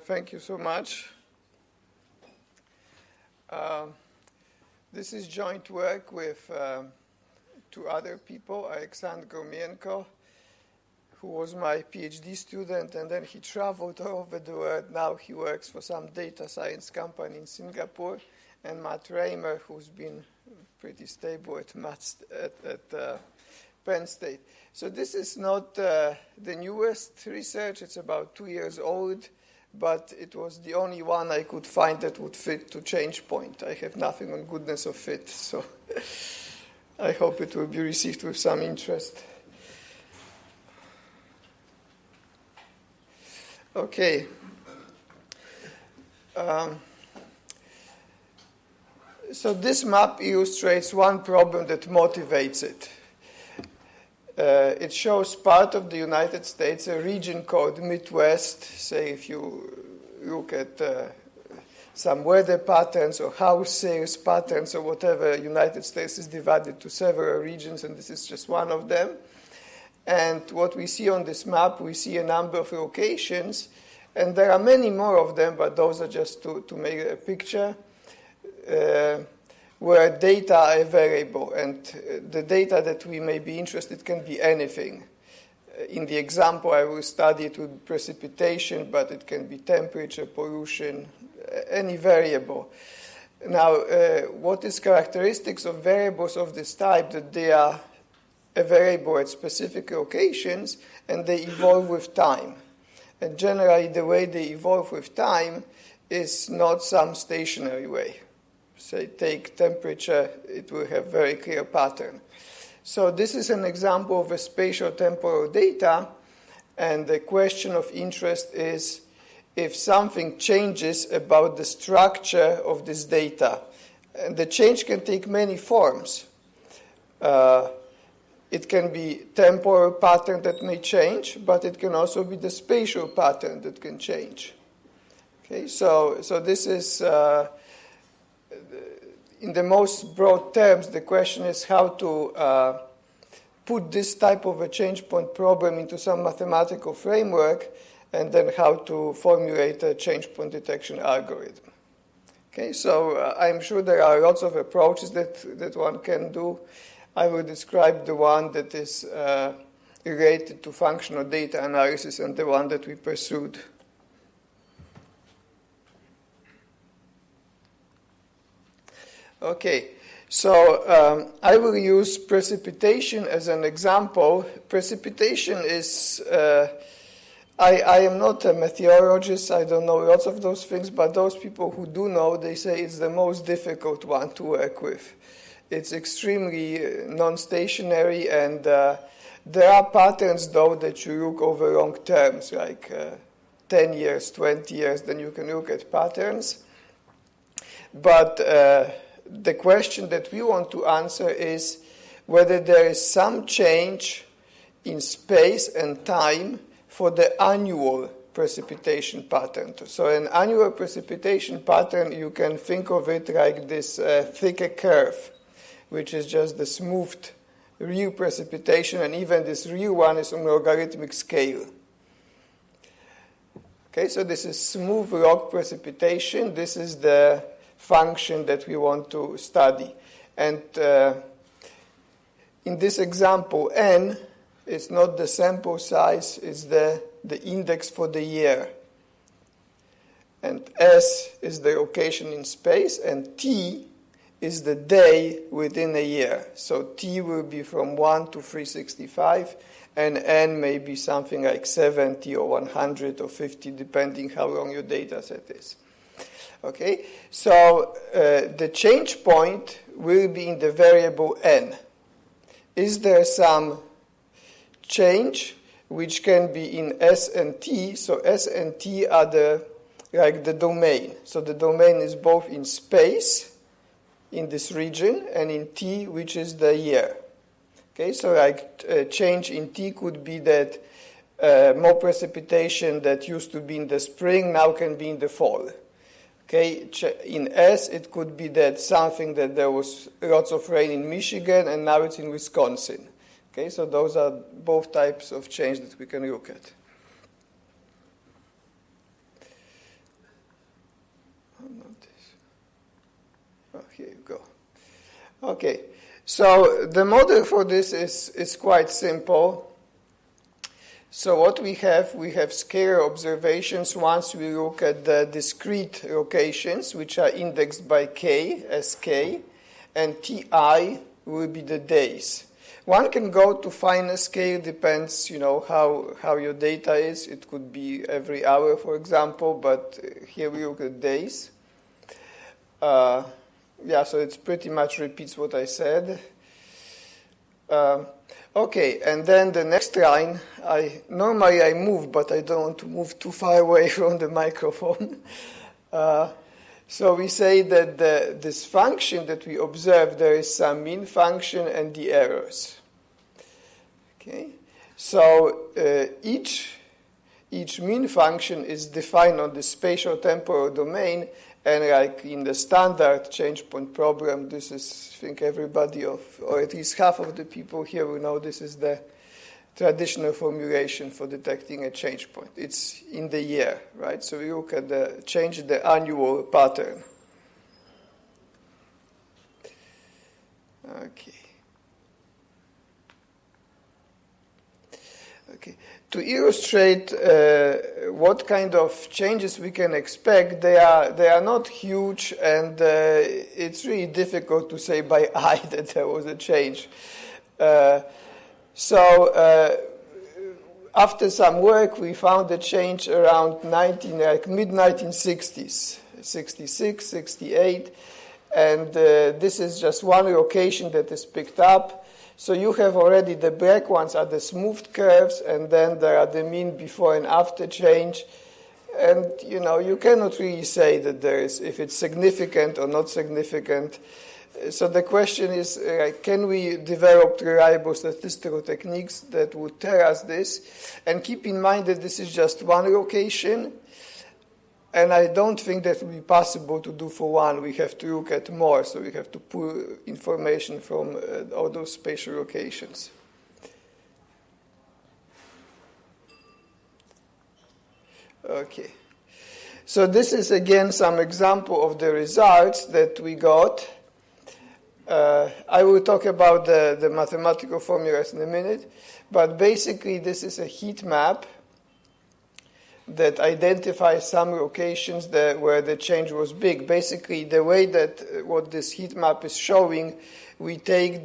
Thank you so much. This is joint work with two other people, Alexander Gomienko, who was my PhD student, and then he traveled all over the world. Now he works for some data science company in Singapore, and Matt Raymer, who's been pretty stable at Penn State. So this is not the newest research. It's about 2 years old, but it was the only one I could find that would fit to change point. I have nothing on goodness of fit, so I hope it will be received with some interest. Okay. So this map illustrates one problem that motivates it. It shows part of the United States, a region called Midwest. Say if you look at some weather patterns or house sales patterns or whatever, United States is divided to several regions, and this is just one of them. And what we see on this map, we see a number of locations, and there are many more of them, but those are just to make a picture. Where data are available, and the data that we may be interested can be anything. In the example, I will study it with precipitation, but it can be temperature, pollution, any variable. Now, what is characteristics of variables of this type? That they are available at specific locations, and they evolve with time. And generally, the way they evolve with time is not some stationary way. Say, take temperature, it will have very clear pattern. So this is an example of a spatial temporal data, and the question of interest is if something changes about the structure of this data. And the change can take many forms. It can be temporal pattern that may change, but it can also be the spatial pattern that can change. Okay, so this is in the most broad terms, the question is how to put this type of a change point problem into some mathematical framework, and then how to formulate a change point detection algorithm. Okay, so I'm sure there are lots of approaches that one can do. I will describe the one that is related to functional data analysis and the one that we pursued. Okay, so I will use precipitation as an example. Precipitation is, I am not a meteorologist, I don't know lots of those things, but those people who do know, they say it's the most difficult one to work with. It's extremely non-stationary, and there are patterns, though, that you look over long terms, like 10 years, 20 years, then you can look at patterns. But the question that we want to answer is whether there is some change in space and time for the annual precipitation pattern. So an annual precipitation pattern, you can think of it like this thicker curve, which is just the smoothed real precipitation, and even this real one is on logarithmic scale. Okay, so this is smooth log precipitation. This is the function that we want to study. And in this example, n is not the sample size, it's the index for the year. And s is the location in space, and t is the day within a year. So t will be from 1 to 365, and n may be something like 70 or 100 or 50, depending how long your data set is. Okay, so the change point will be in the variable n. Is there some change which can be in s and t? So s and t are the domain. So the domain is both in space, in this region, and in t, which is the year. Okay, so like change in t could be that more precipitation that used to be in the spring now can be in the fall. Okay, in S, it could be that something that there was lots of rain in Michigan and now it's in Wisconsin. Okay, so those are both types of change that we can look at. here you go. Okay, so the model for this is quite simple. So what we have scalar observations once we look at the discrete locations, which are indexed by k, sk, and ti will be the days. One can go to finer scale, depends, how your data is. It could be every hour, for example, but here we look at days. Yeah, so it pretty much repeats what I said. Okay, and then the next line, normally I move, but I don't want to move too far away from the microphone. So we say that this function that we observe, there is some mean function and the errors. Okay, so each mean function is defined on the spatial temporal domain, and like in the standard change point problem, this is, I think everybody or at least half of the people here will know this is the traditional formulation for detecting a change point. It's in the year, right? So we look at the annual pattern. Okay. Okay. To illustrate what kind of changes we can expect, they are not huge, and it's really difficult to say by eye that there was a change. So after some work, we found a change around mid-1960s, 66, 68, and this is just one location that is picked up. So you have already the black ones are the smoothed curves, and then there are the mean before and after change. And, you cannot really say that if it's significant or not significant. So the question is, can we develop reliable statistical techniques that would tell us this? And keep in mind that this is just one location, and I don't think that will be possible to do for one. We have to look at more, so we have to pull information from all those spatial locations. Okay. So this is, again, some example of the results that we got. I will talk about the mathematical formulas in a minute, but basically this is a heat map that identifies some locations where the change was big. Basically, the way that what this heat map is showing, we take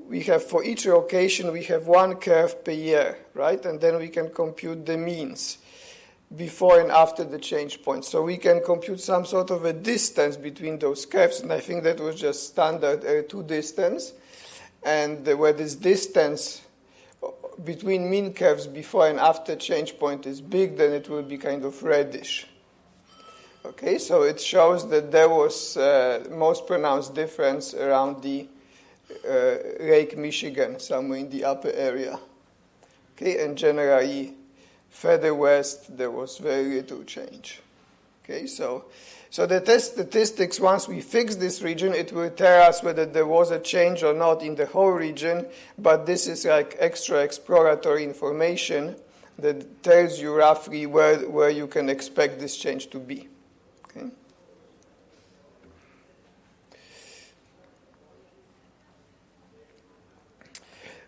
we have for each location, we have one curve per year, right? And then we can compute the means before and after the change point. So we can compute some sort of a distance between those curves, and I think that was just standard L2 distance. And where this distance between mean curves before and after change point is big, then it will be kind of reddish. Okay, so it shows that there was most pronounced difference around the Lake Michigan, somewhere in the upper area. Okay, and generally further west, there was very little change. Okay, so the test statistics, once we fix this region, it will tell us whether there was a change or not in the whole region, but this is like extra exploratory information that tells you roughly where you can expect this change to be. Okay.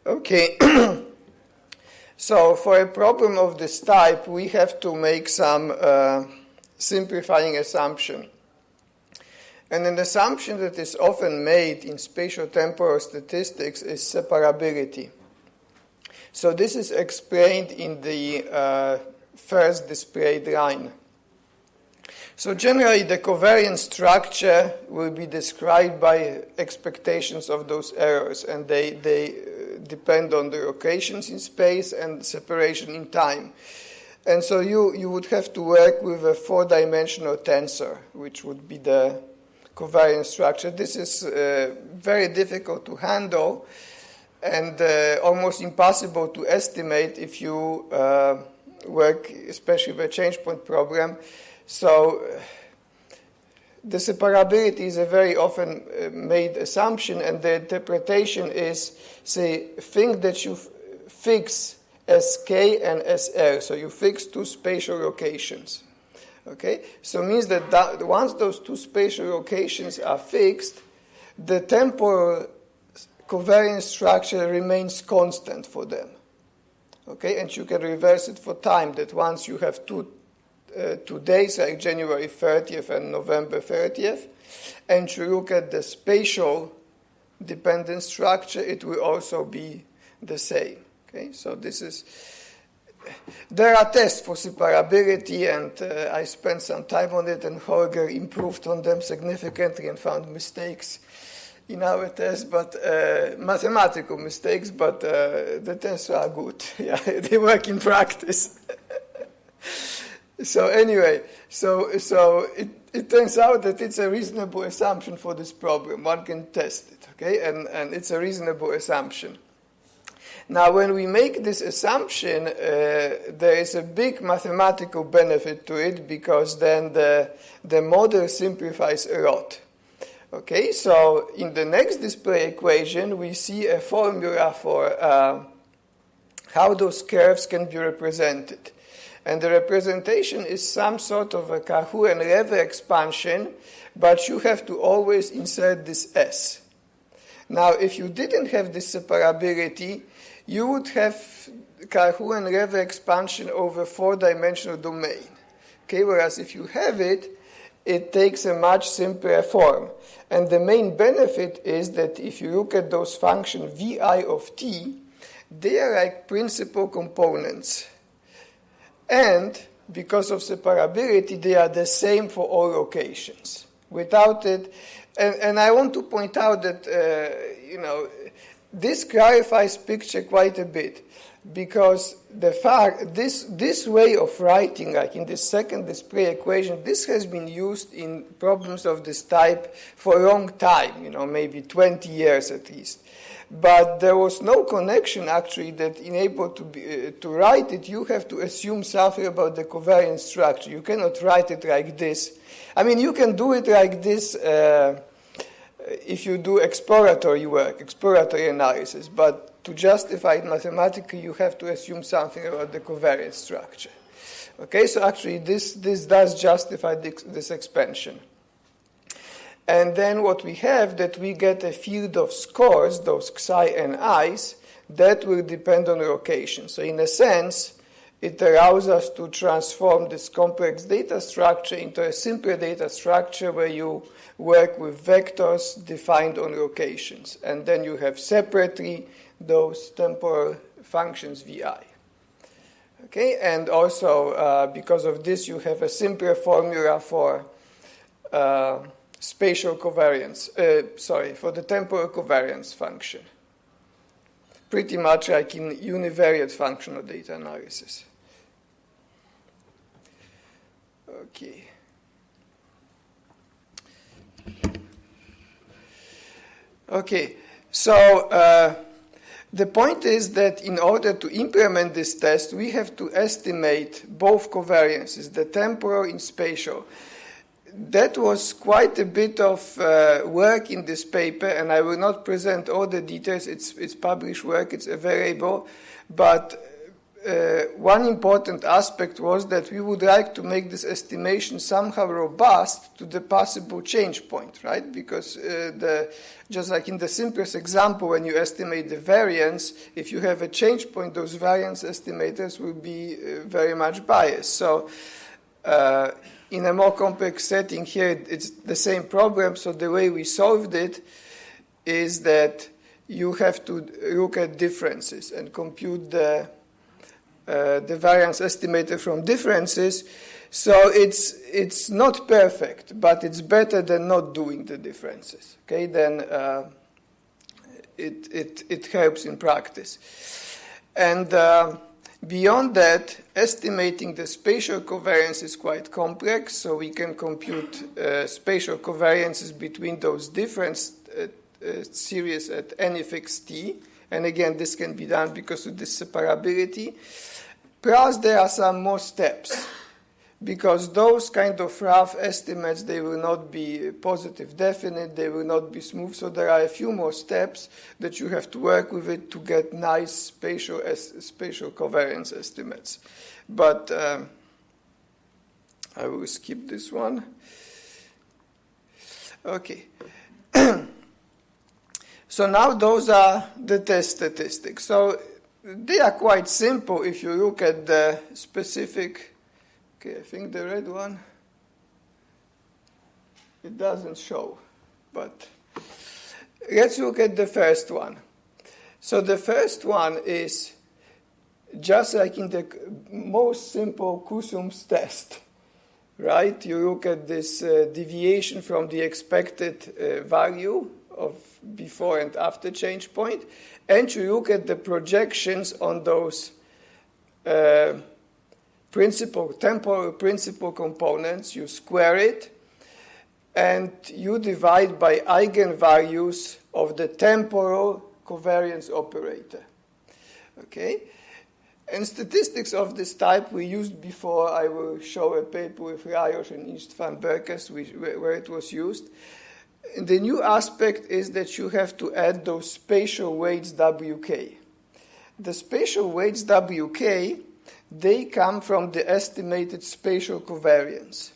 Okay. So for a problem of this type, we have to make some simplifying assumption. And an assumption that is often made in spatial temporal statistics is separability. So this is explained in the first displayed line. So generally, the covariance structure will be described by expectations of those errors, and they depend on the locations in space and separation in time. And so you would have to work with a four-dimensional tensor, which would be the covariance structure. This is very difficult to handle and almost impossible to estimate if you work, especially with a change point problem. So the separability is a very often made assumption, and the interpretation is, say, think that you fix SK and SR. So you fix two spatial locations. Okay, so it means that once those two spatial locations are fixed, the temporal covariance structure remains constant for them. Okay, and you can reverse it for time, that once you have two days, like January 30th and November 30th, and you look at the spatial dependent structure, it will also be the same. Okay, so this is... There are tests for separability, and I spent some time on it, and Holger improved on them significantly and found mistakes in our tests, but mathematical mistakes, but the tests are good. Yeah, they work in practice. So anyway, so it turns out that it's a reasonable assumption for this problem. One can test it, okay, and it's a reasonable assumption. Now, when we make this assumption, there is a big mathematical benefit to it, because then the model simplifies a lot. Okay, so in the next display equation, we see a formula for how those curves can be represented. And the representation is some sort of a Cahu-Lever expansion, but you have to always insert this S. Now, if you didn't have this separability, you would have Cahu-Lever expansion over four-dimensional domain. Okay, whereas if you have it, it takes a much simpler form. And the main benefit is that if you look at those functions vi of t, they are like principal components. And because of separability, they are the same for all locations. Without it, and I want to point out that, this clarifies picture quite a bit, because the fact, this way of writing, like in the second display equation, this has been used in problems of this type for a long time, maybe 20 years at least. But there was no connection, actually, that enabled to write it. You have to assume something about the covariance structure. You cannot write it like this. I mean, you can do it like this if you do exploratory work, exploratory analysis. But to justify it mathematically, you have to assume something about the covariance structure. Okay, so actually, this does justify this expansion. And then what we have, that we get a field of scores, those psi and i's, that will depend on location. So in a sense, it allows us to transform this complex data structure into a simpler data structure where you work with vectors defined on locations. And then you have separately those temporal functions vi. Okay, and also because of this, you have a simpler formula for spatial covariance, for the temporal covariance function. Pretty much like in univariate functional data analysis. Okay. Okay, so the point is that in order to implement this test, we have to estimate both covariances, the temporal and spatial. That was quite a bit of work in this paper, and I will not present all the details. It's published work, it's available. But one important aspect was that we would like to make this estimation somehow robust to the possible change point, right? Because just like in the simplest example, when you estimate the variance, if you have a change point, those variance estimators will be very much biased. So in a more complex setting here, it's the same problem. So the way we solved it is that you have to look at differences and compute the variance estimator from differences. So it's not perfect, but it's better than not doing the differences. Okay, then it helps in practice. And beyond that, estimating the spatial covariance is quite complex, so we can compute spatial covariances between those different series at any fixed t. And again, this can be done because of this separability. Plus, there are some more steps, because those kind of rough estimates, they will not be positive definite, they will not be smooth, so there are a few more steps that you have to work with it to get nice spatial covariance estimates. But I will skip this one. Okay. So now those are the test statistics. So they are quite simple if you look at the specific. Okay, I think the red one, it doesn't show, but let's look at the first one. So the first one is just like in the most simple Kusum's test, right? You look at this deviation from the expected value of before and after change point, and you look at the projections on those temporal principal components. You square it, and you divide by eigenvalues of the temporal covariance operator. Okay? And statistics of this type we used before. I will show a paper with Lajos and István Berkes where it was used. And the new aspect is that you have to add those spatial weights WK. The spatial weights WK, they come from the estimated spatial covariance.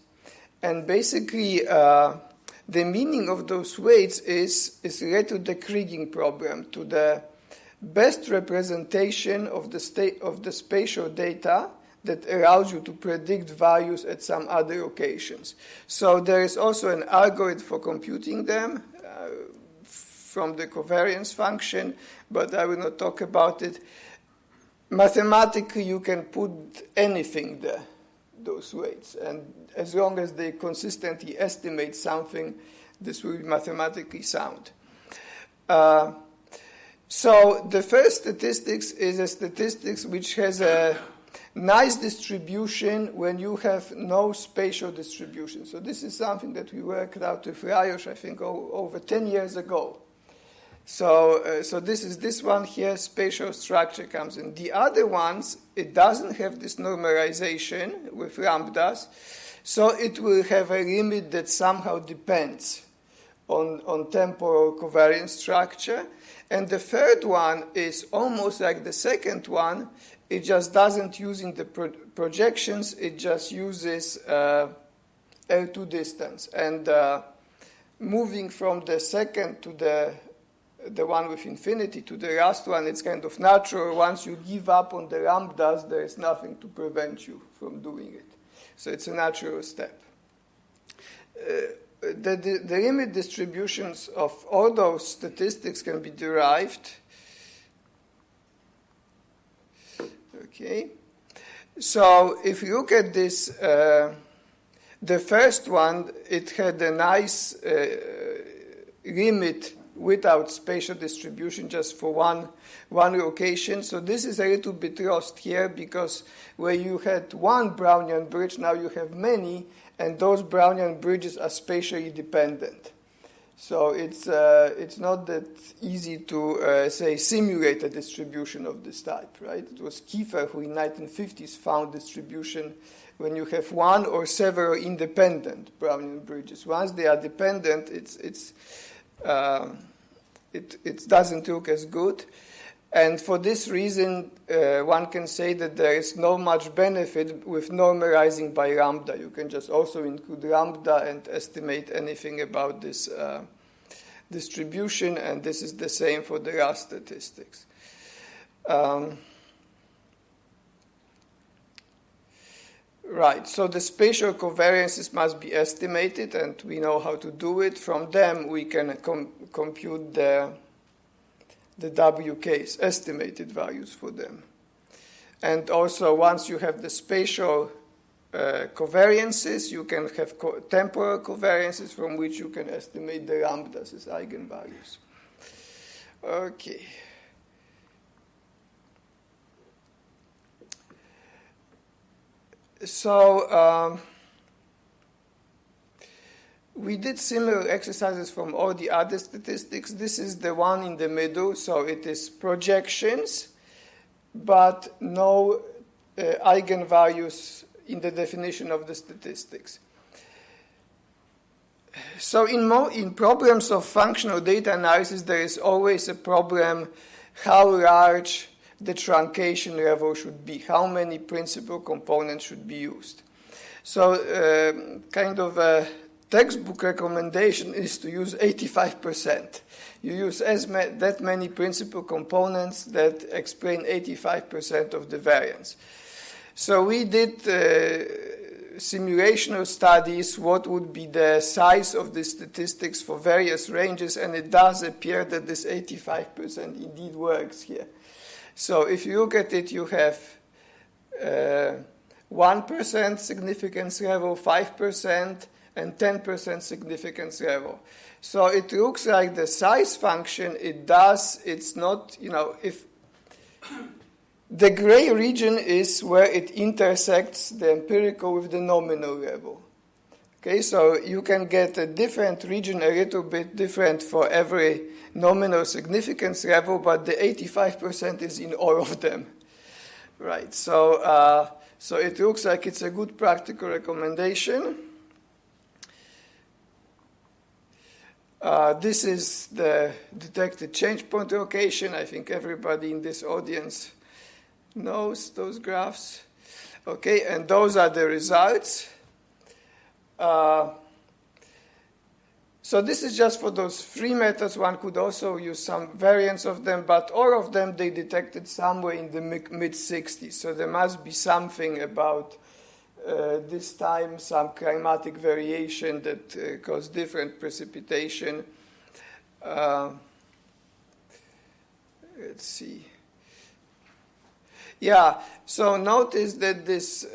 And basically, the meaning of those weights is related to the Kriging problem, to the best representation of the spatial data that allows you to predict values at some other locations. So there is also an algorithm for computing them from the covariance function, but I will not talk about it. Mathematically, you can put anything there, those weights, and as long as they consistently estimate something, this will be mathematically sound. So the first statistics is a statistics which has a nice distribution when you have no spatial distribution. So this is something that we worked out with Lajos, I think, over 10 years ago. So this one here, spatial structure comes in. The other ones, it doesn't have this normalization with lambdas, so it will have a limit that somehow depends on temporal covariance structure. And the third one is almost like the second one. It just doesn't use the projections. It just uses L2 distance. And moving from the second to the one with infinity to the last one, it's kind of natural. Once you give up on the lambdas, there is nothing to prevent you from doing it. So it's a natural step. The limit distributions of all those statistics can be derived. Okay. So if you look at this, the first one, it had a nice limit without spatial distribution just for one location. So this is a little bit lost here because where you had one Brownian bridge, now you have many, and those Brownian bridges are spatially dependent. So it's not that easy to, say, simulate a distribution of this type, right? It was Kiefer who in 1950s found distribution when you have one or several independent Brownian bridges. Once they are dependent, it doesn't look as good. And for this reason, one can say that there is not much benefit with normalizing by lambda. You can just also include lambda and estimate anything about this distribution, and this is the same for the last statistics. Right, so the spatial covariances must be estimated, and we know how to do it. From them, we can compute the WKs, estimated values for them. And also, once you have the spatial covariances, you can have temporal covariances from which you can estimate the lambdas as eigenvalues. Okay. So we did similar exercises from all the other statistics. This is the one in the middle, so it is projections, but no eigenvalues in the definition of the statistics. So in problems of functional data analysis, there is always a problem how large the truncation level should be, how many principal components should be used. So kind of a textbook recommendation is to use 85%. You use that many principal components that explain 85% of the variance. So we did simulational studies, what would be the size of the statistics for various ranges, and it does appear that this 85% indeed works here. So if you look at it, you have 1% significance level, 5%, and 10% significance level. So it looks like the size function, it's not, if the gray region is where it intersects the empirical with the nominal level. Okay, so you can get a different region, a little bit different for every nominal significance level, but the 85% is in all of them. Right, so it looks like it's a good practical recommendation. This is the detected change point location. I think everybody in this audience knows those graphs. Okay, and those are the results. So this is just for those three methods. One could also use some variants of them, but all of them they detected somewhere in the mid-60s. So there must be something about this time, some climatic variation that caused different precipitation. Let's see. Yeah, so notice that this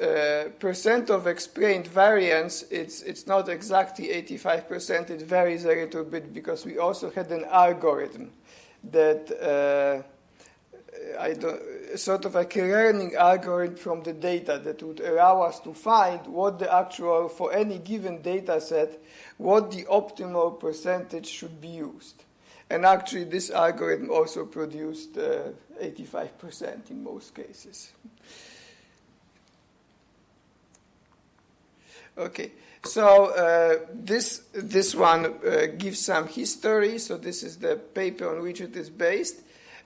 percent of explained variance, it's not exactly 85%. It varies a little bit because we also had an algorithm that sort of like a learning algorithm from the data that would allow us to find what the actual, for any given data set, what the optimal percentage should be used. And actually, this algorithm also produced 85% in most cases. Okay, so this one gives some history. So this is the paper on which it is based.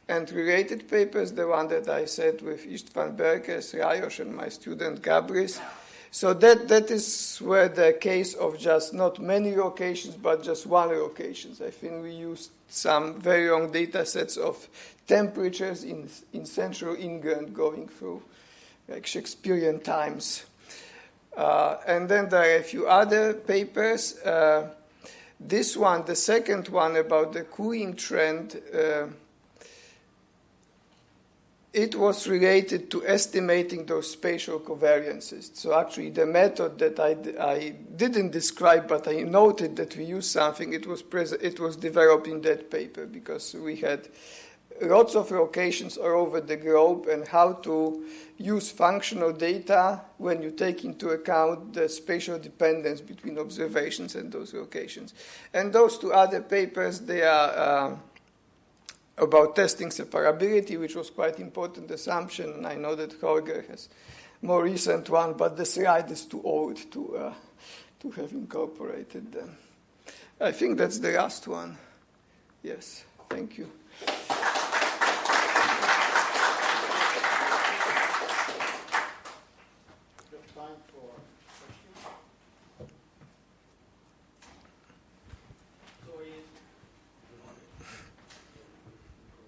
And related papers, the one that I said with István Berkes, Lajos, and my student Gabris. So that is where the case of just not many locations, but just one locations. I think we used some very long data sets of temperatures in central England going through like Shakespearean times. And then there are a few other papers. This one, the second one about the cooling trend, it was related to estimating those spatial covariances. So actually the method that I didn't describe, but I noted that we used something, it was developed in that paper because we had lots of locations all over the globe and how to use functional data when you take into account the spatial dependence between observations and those locations. And those two other papers, they are about testing separability, which was quite important assumption, and I know that Holger has more recent one, but the slide is too old to have incorporated them. I think that's the last one. Yes, thank you.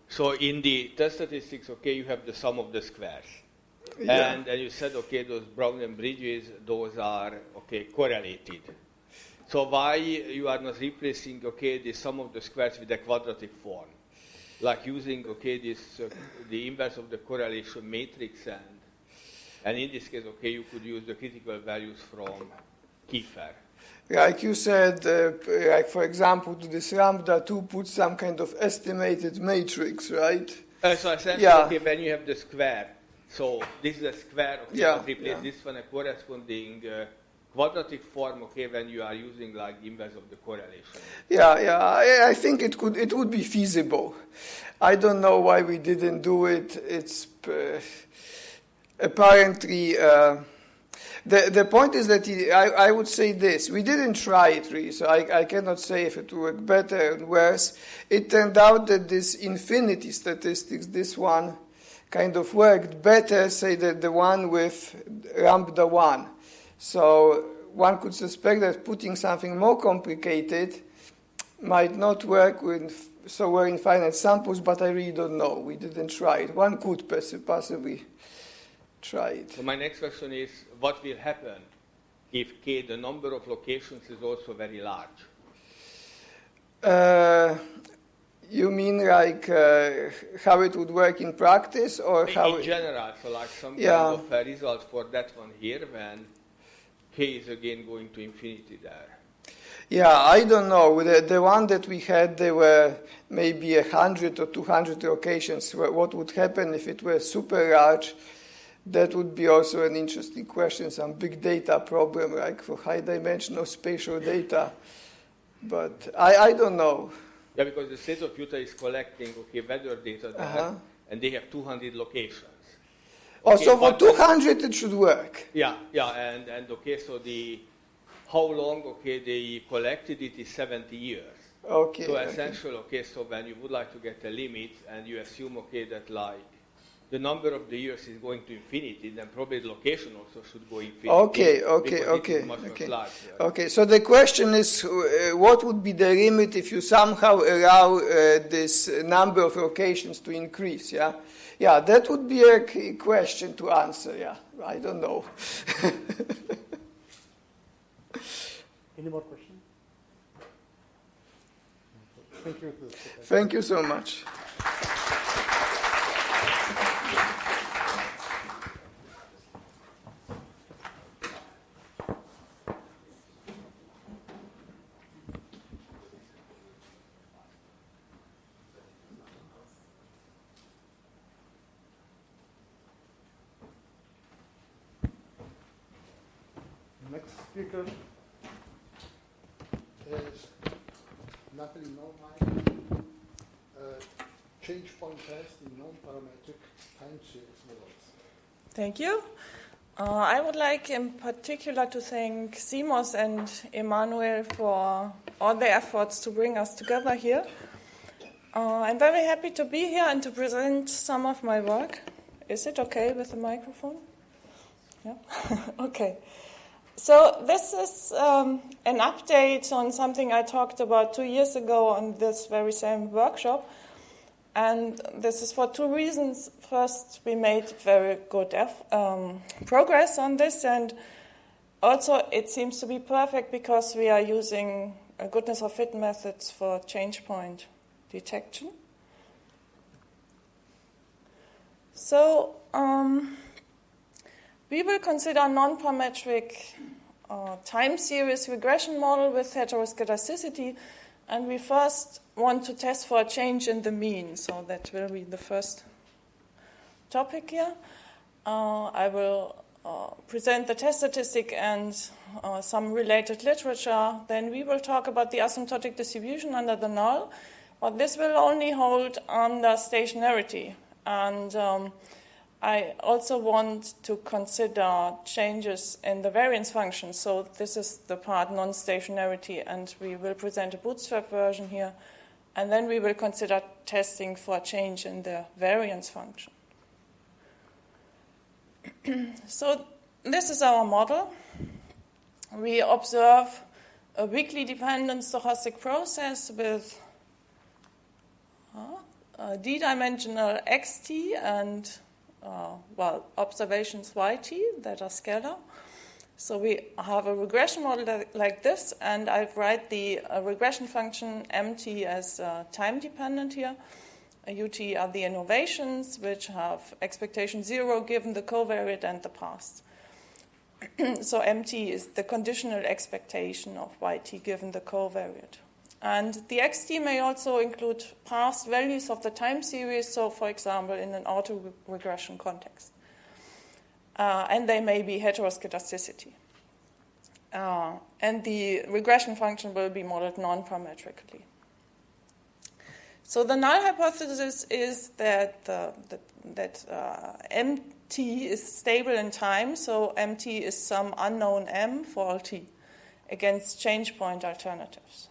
So in the test statistics, okay, you have the sum of the squares. Yeah. And you said, okay, those Brownian bridges, those are, okay, correlated. So why you are not replacing, okay, the sum of the squares with a quadratic form? Like using, okay, this, the inverse of the correlation matrix and in this case, okay, you could use the critical values from Kiefer. Like you said, like for example, to this lambda 2 put some kind of estimated matrix, right? So essentially, okay, when you have the square, so this is a square, okay, yeah, replace this one a corresponding quadratic form, okay, when you are using like the inverse of the correlation. Yeah, I think it would be feasible. I don't know why we didn't do it. It's apparently. The point is that I would say this. We didn't try it really, so I cannot say if it worked better or worse. It turned out that this infinity statistics, this one, kind of worked better, say, than the one with lambda 1. So one could suspect that putting something more complicated might not work with somewhere in finite samples, but I really don't know. We didn't try it. One could possibly try it. So my next question is, what will happen if K, the number of locations, is also very large? You mean like how it would work in practice, or how? In general, so like some kind of result for that one here, when K is again going to infinity there. Yeah, I don't know. The one that we had, there were maybe 100 or 200 locations. What would happen if it were super large? That would be also an interesting question, some big data problem, like for high-dimensional spatial data. But I don't know. Yeah, because the state of Utah is collecting weather data there, and they have 200 locations. Okay, so for 200 it should work. Yeah, and so how long, they collected it is 70 years. Okay. So essentially, so when you would like to get a limit and you assume, that like the number of the years is going to infinity, then probably the location also should go infinity. Okay. So the question is, what would be the limit if you somehow allow this number of locations to increase? Yeah. Yeah, that would be a key question to answer. Yeah, I don't know. Any more questions? Thank you. Thank you so much. Next speaker is Natalie Nordmeyer, change point test in non-parametric time series models. Thank you. I would like in particular to thank Simos and Emanuel for all their efforts to bring us together here. I'm very happy to be here and to present some of my work. Is it okay with the microphone? Yeah? Okay. So this is an update on something I talked about 2 years ago on this very same workshop. And this is for two reasons. First, we made very good progress on this. And also, it seems to be perfect because we are using goodness of fit methods for change point detection. So we will consider non-parametric time series regression model with heteroscedasticity, and we first want to test for a change in the mean. So that will be the first topic here. I will present the test statistic and some related literature. Then we will talk about the asymptotic distribution under the null, but this will only hold under stationarity. And I also want to consider changes in the variance function. So this is the part non-stationarity, and we will present a bootstrap version here. And then we will consider testing for a change in the variance function. So this is our model. We observe a weakly dependent stochastic process with d-dimensional xt and observations yt that are scalar. So we have a regression model like this, and I write the regression function mt as time dependent here. Ut are the innovations, which have expectation 0 given the covariate and the past. So mt is the conditional expectation of yt given the covariate. And the xt may also include past values of the time series, so for example in an autoregression context. And they may be heteroscedasticity. And the regression function will be modeled non-parametrically. So the null hypothesis is that mt is stable in time, so mt is some unknown m for all t against change point alternatives.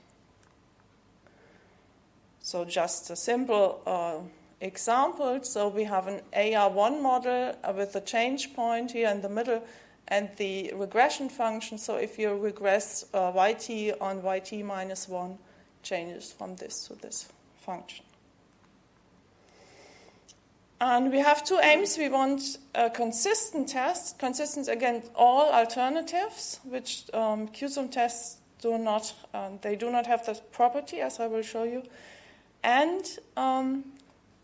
So just a simple example. So we have an AR1 model with a change point here in the middle and the regression function. So if you regress yt on yt minus 1 changes from this to this function. And we have two aims. We want a consistent test, consistent against all alternatives, which QSUM tests do not, they do not have this property, as I will show you. And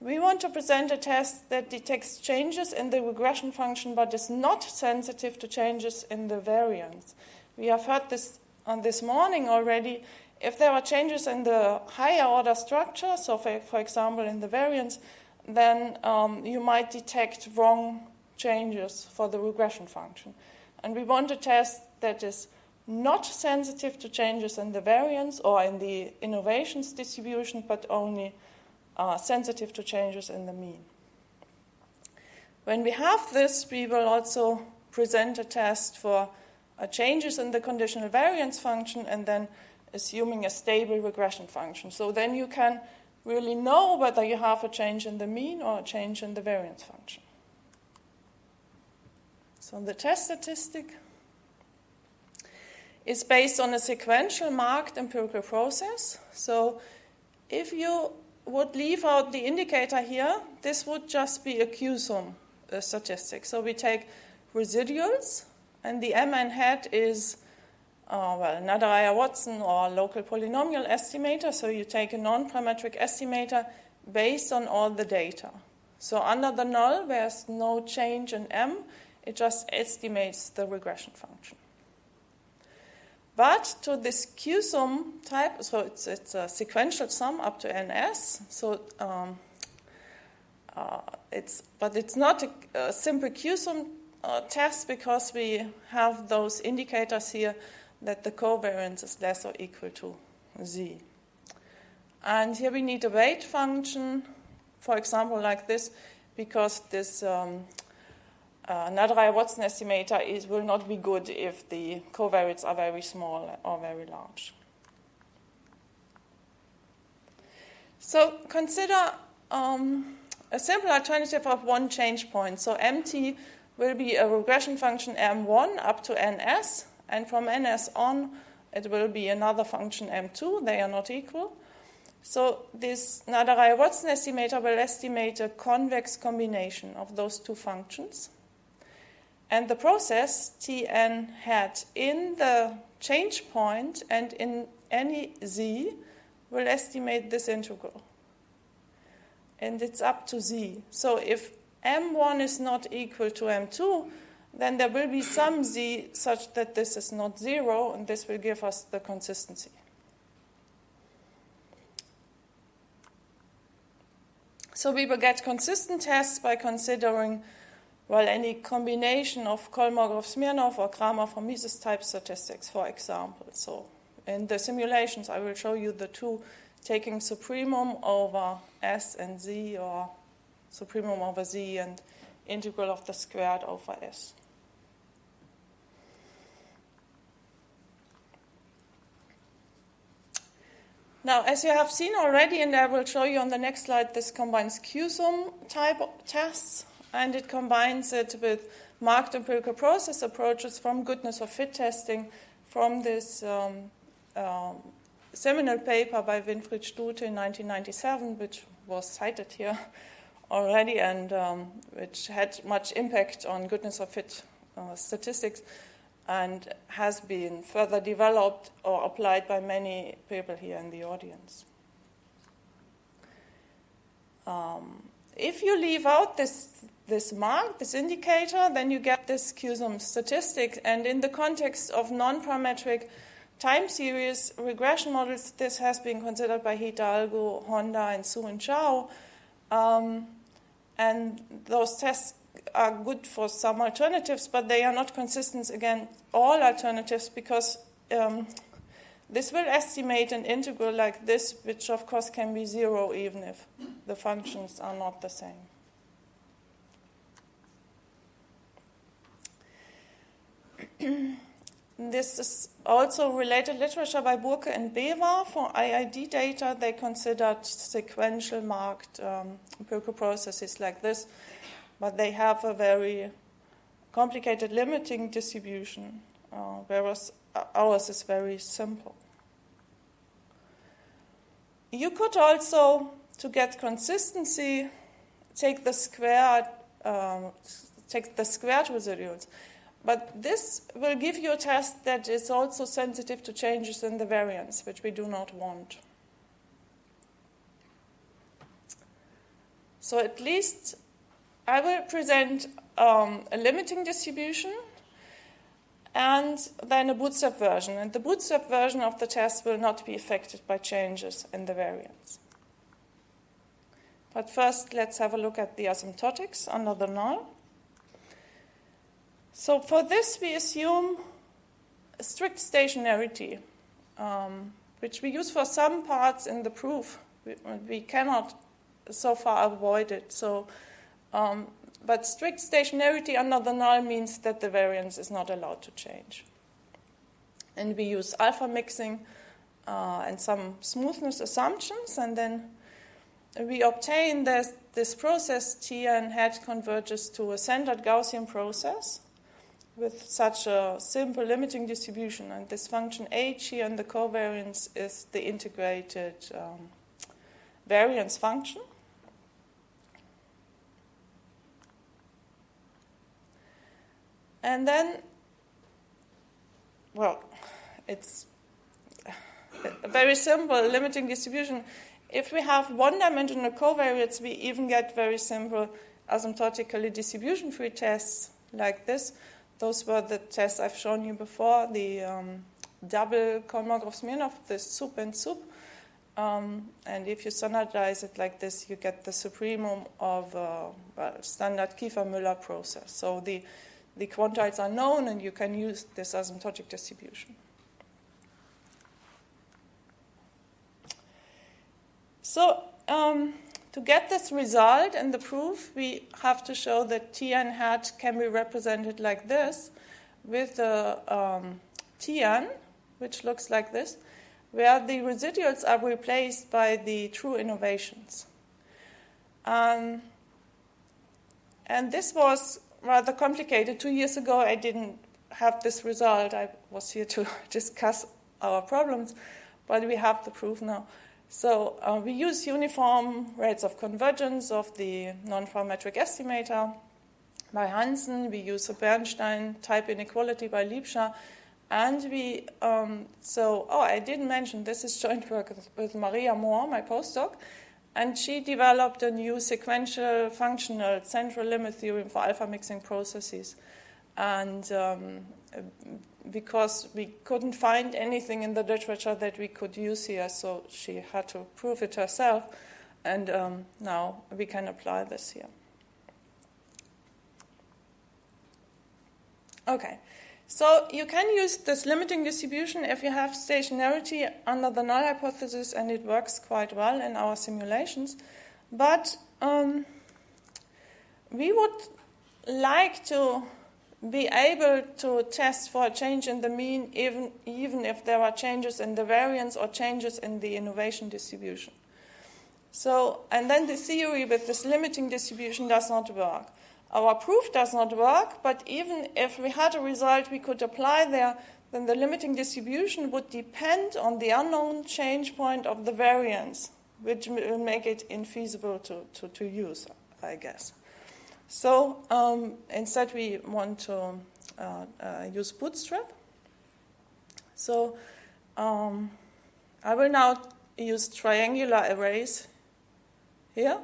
we want to present a test that detects changes in the regression function, but is not sensitive to changes in the variance. We have heard this this morning already. If there are changes in the higher order structure, so for example in the variance, then you might detect wrong changes for the regression function. And we want a test that is not sensitive to changes in the variance or in the innovations distribution, but only sensitive to changes in the mean. When we have this, we will also present a test for changes in the conditional variance function and then assuming a stable regression function. So then you can really know whether you have a change in the mean or a change in the variance function. So the test statistic is based on a sequential marked empirical process. So if you would leave out the indicator here, this would just be a QSUM statistic. So we take residuals, and the MN hat is Nadaraya-Watson or local polynomial estimator. So you take a non-parametric estimator based on all the data. So under the null, there's no change in M. It just estimates the regression function. But to this QSUM type, so it's a sequential sum up to NS. So it's not a simple QSUM test because we have those indicators here that the covariance is less or equal to Z. And here we need a weight function, for example, like this, because this Nadaraya-Watson estimator will not be good if the covariates are very small or very large. So consider a simple alternative of one change point. So MT will be a regression function M1 up to NS, and from NS on it will be another function M2. They are not equal. So this Nadaraya-Watson estimator will estimate a convex combination of those two functions. And the process Tn hat in the change point and in any Z will estimate this integral. And it's up to Z. So if M1 is not equal to M2, then there will be some Z such that this is not 0, and this will give us the consistency. So we will get consistent tests by considering, well, any combination of Kolmogorov-Smirnov or Kramer-von Mises type statistics, for example. So in the simulations, I will show you the two, taking supremum over S and Z, or supremum over Z and integral of the squared over S. Now, as you have seen already, and I will show you on the next slide, this combines QSUM type tests, and it combines it with marked empirical process approaches from goodness of fit testing from this seminal paper by Winfried Stute in 1997, which was cited here already, and which had much impact on goodness of fit statistics, and has been further developed or applied by many people here in the audience. If you leave out this mark, this indicator, then you get this QSUM statistic. And in the context of non-parametric time series regression models, this has been considered by Hidalgo, Honda, and Su and Chao. And those tests are good for some alternatives, but they are not consistent against all alternatives, because this will estimate an integral like this, which of course can be 0 even if the functions are not the same. This is also related literature by Burke and Bewa. For IID data, they considered sequential marked empirical processes like this, but they have a very complicated limiting distribution, whereas ours is very simple. You could also, to get consistency, take the squared residuals. But this will give you a test that is also sensitive to changes in the variance, which we do not want. So at least I will present a limiting distribution and then a bootstrap version. And the bootstrap version of the test will not be affected by changes in the variance. But first, let's have a look at the asymptotics under the null. So for this, we assume a strict stationarity, which we use for some parts in the proof. We cannot so far avoid it. So, but strict stationarity under the null means that the variance is not allowed to change. And we use alpha mixing and some smoothness assumptions, and then we obtain this process Tn hat converges to a standard Gaussian process with such a simple limiting distribution. And this function h here in the covariance is the integrated variance function. And then, well, it's a very simple limiting distribution. If we have one-dimensional covariates, we even get very simple asymptotically distribution-free tests like this. Those were the tests I've shown you before, the double Kolmogorov-Smirnov, the sup and sup. And if you standardize it like this, you get the supremum of standard Kiefer-Müller process. So the quantiles are known, and you can use this asymptotic distribution. So to get this result in the proof, we have to show that Tn hat can be represented like this with the Tn, which looks like this, where the residuals are replaced by the true innovations. And this was rather complicated. 2 years ago, I didn't have this result. I was here to discuss our problems, but we have the proof now. So we use uniform rates of convergence of the non-parametric estimator by Hansen. We use a Bernstein type inequality by Liebscher. And we, I didn't mention, this is joint work with Maria Moore, my postdoc. And she developed a new sequential functional central limit theorem for alpha mixing processes. And because we couldn't find anything in the literature that we could use here, so she had to prove it herself. And now we can apply this here. Okay, so you can use this limiting distribution if you have stationarity under the null hypothesis, and it works quite well in our simulations. But we would like to be able to test for a change in the mean even if there are changes in the variance or changes in the innovation distribution. So, and then the theory with this limiting distribution does not work. Our proof does not work, but even if we had a result we could apply there, then the limiting distribution would depend on the unknown change point of the variance, which will make it infeasible to use, I guess. So instead we want to use bootstrap. So I will now use triangular arrays here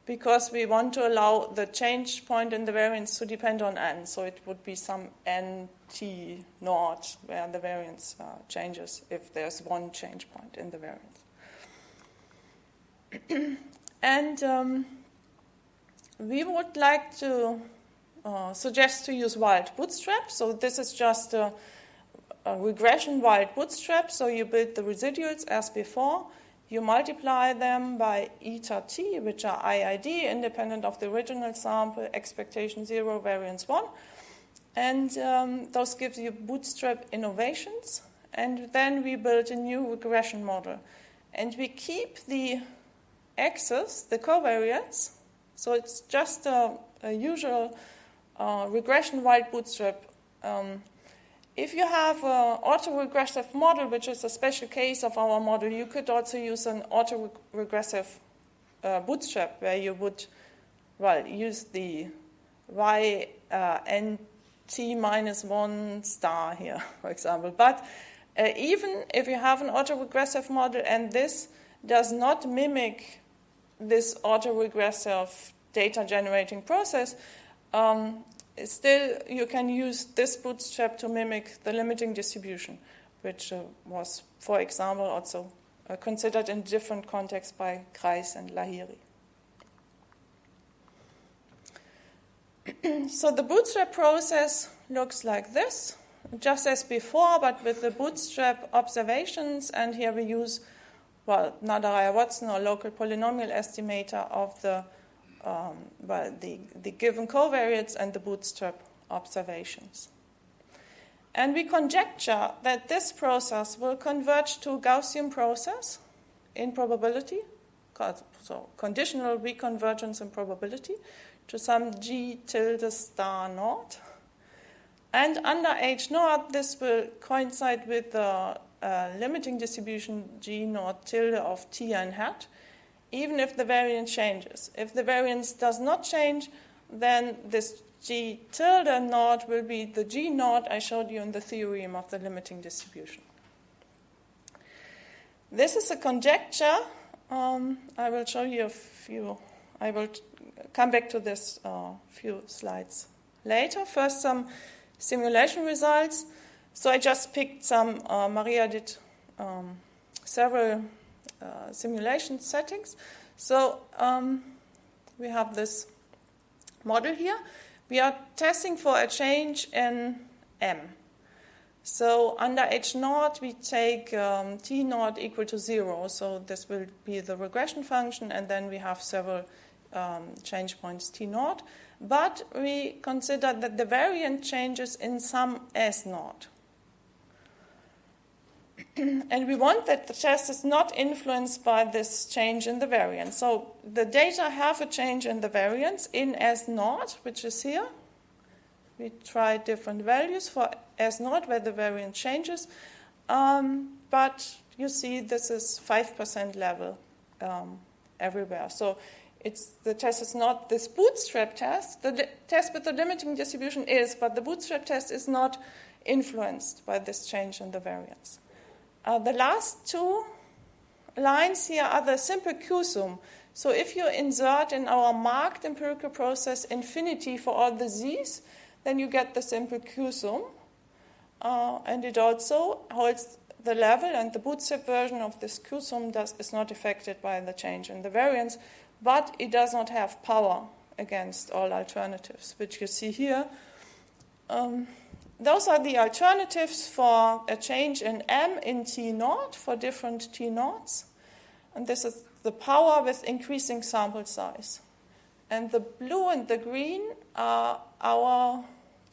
because we want to allow the change point in the variance to depend on n. So it would be some n t naught where the variance changes if there's one change point in the variance. And we would like to suggest to use wild bootstrap. So this is just a regression wild bootstrap. So you build the residuals as before. You multiply them by eta t, which are IID, independent of the original sample, expectation 0, variance 1. And those give you bootstrap innovations. And then we build a new regression model. And we keep the axis, the covariance. So it's just a usual regression wild bootstrap. If you have an autoregressive model, which is a special case of our model, you could also use an autoregressive bootstrap where you would, use the y n t minus 1 star here, for example. But even if you have an autoregressive model and this does not mimic this autoregressive data generating process, still you can use this bootstrap to mimic the limiting distribution, which was, for example, also considered in different contexts by Kreis and Lahiri. So the bootstrap process looks like this, just as before, but with the bootstrap observations. And here we use, Nadaraya-Watson or local polynomial estimator of the given covariates and the bootstrap observations. And we conjecture that this process will converge to Gaussian process in probability, so conditional reconvergence in probability, to some G tilde star naught. And under H naught, this will coincide with the limiting distribution G naught tilde of T n hat, even if the variance changes. If the variance does not change, then this G tilde naught will be the G naught I showed you in the theorem of the limiting distribution. This is a conjecture. I will show you a few. I will come back to this few slides later. First, some simulation results. So I just picked some. Maria did several simulation settings. So we have this model here. We are testing for a change in M. So under H naught, we take T naught equal to 0. So this will be the regression function, and then we have several change points T naught. But we consider that the variance changes in some S naught. And we want that the test is not influenced by this change in the variance. So the data have a change in the variance in S naught, which is here. We try different values for S naught where the variance changes. But you see this is 5% level everywhere. So the test is not this bootstrap test. The test with the limiting distribution is, but the bootstrap test is not influenced by this change in the variance. The last two lines here are the simple Q-sum. So if you insert in our marked empirical process infinity for all the z's, then you get the simple Q-sum. And it also holds the level, and the bootstrap version of this Q-sum is not affected by the change in the variance, but it does not have power against all alternatives, which you see here. Those are the alternatives for a change in M in T naught for different T naughts. And this is the power with increasing sample size. And the blue and the green are our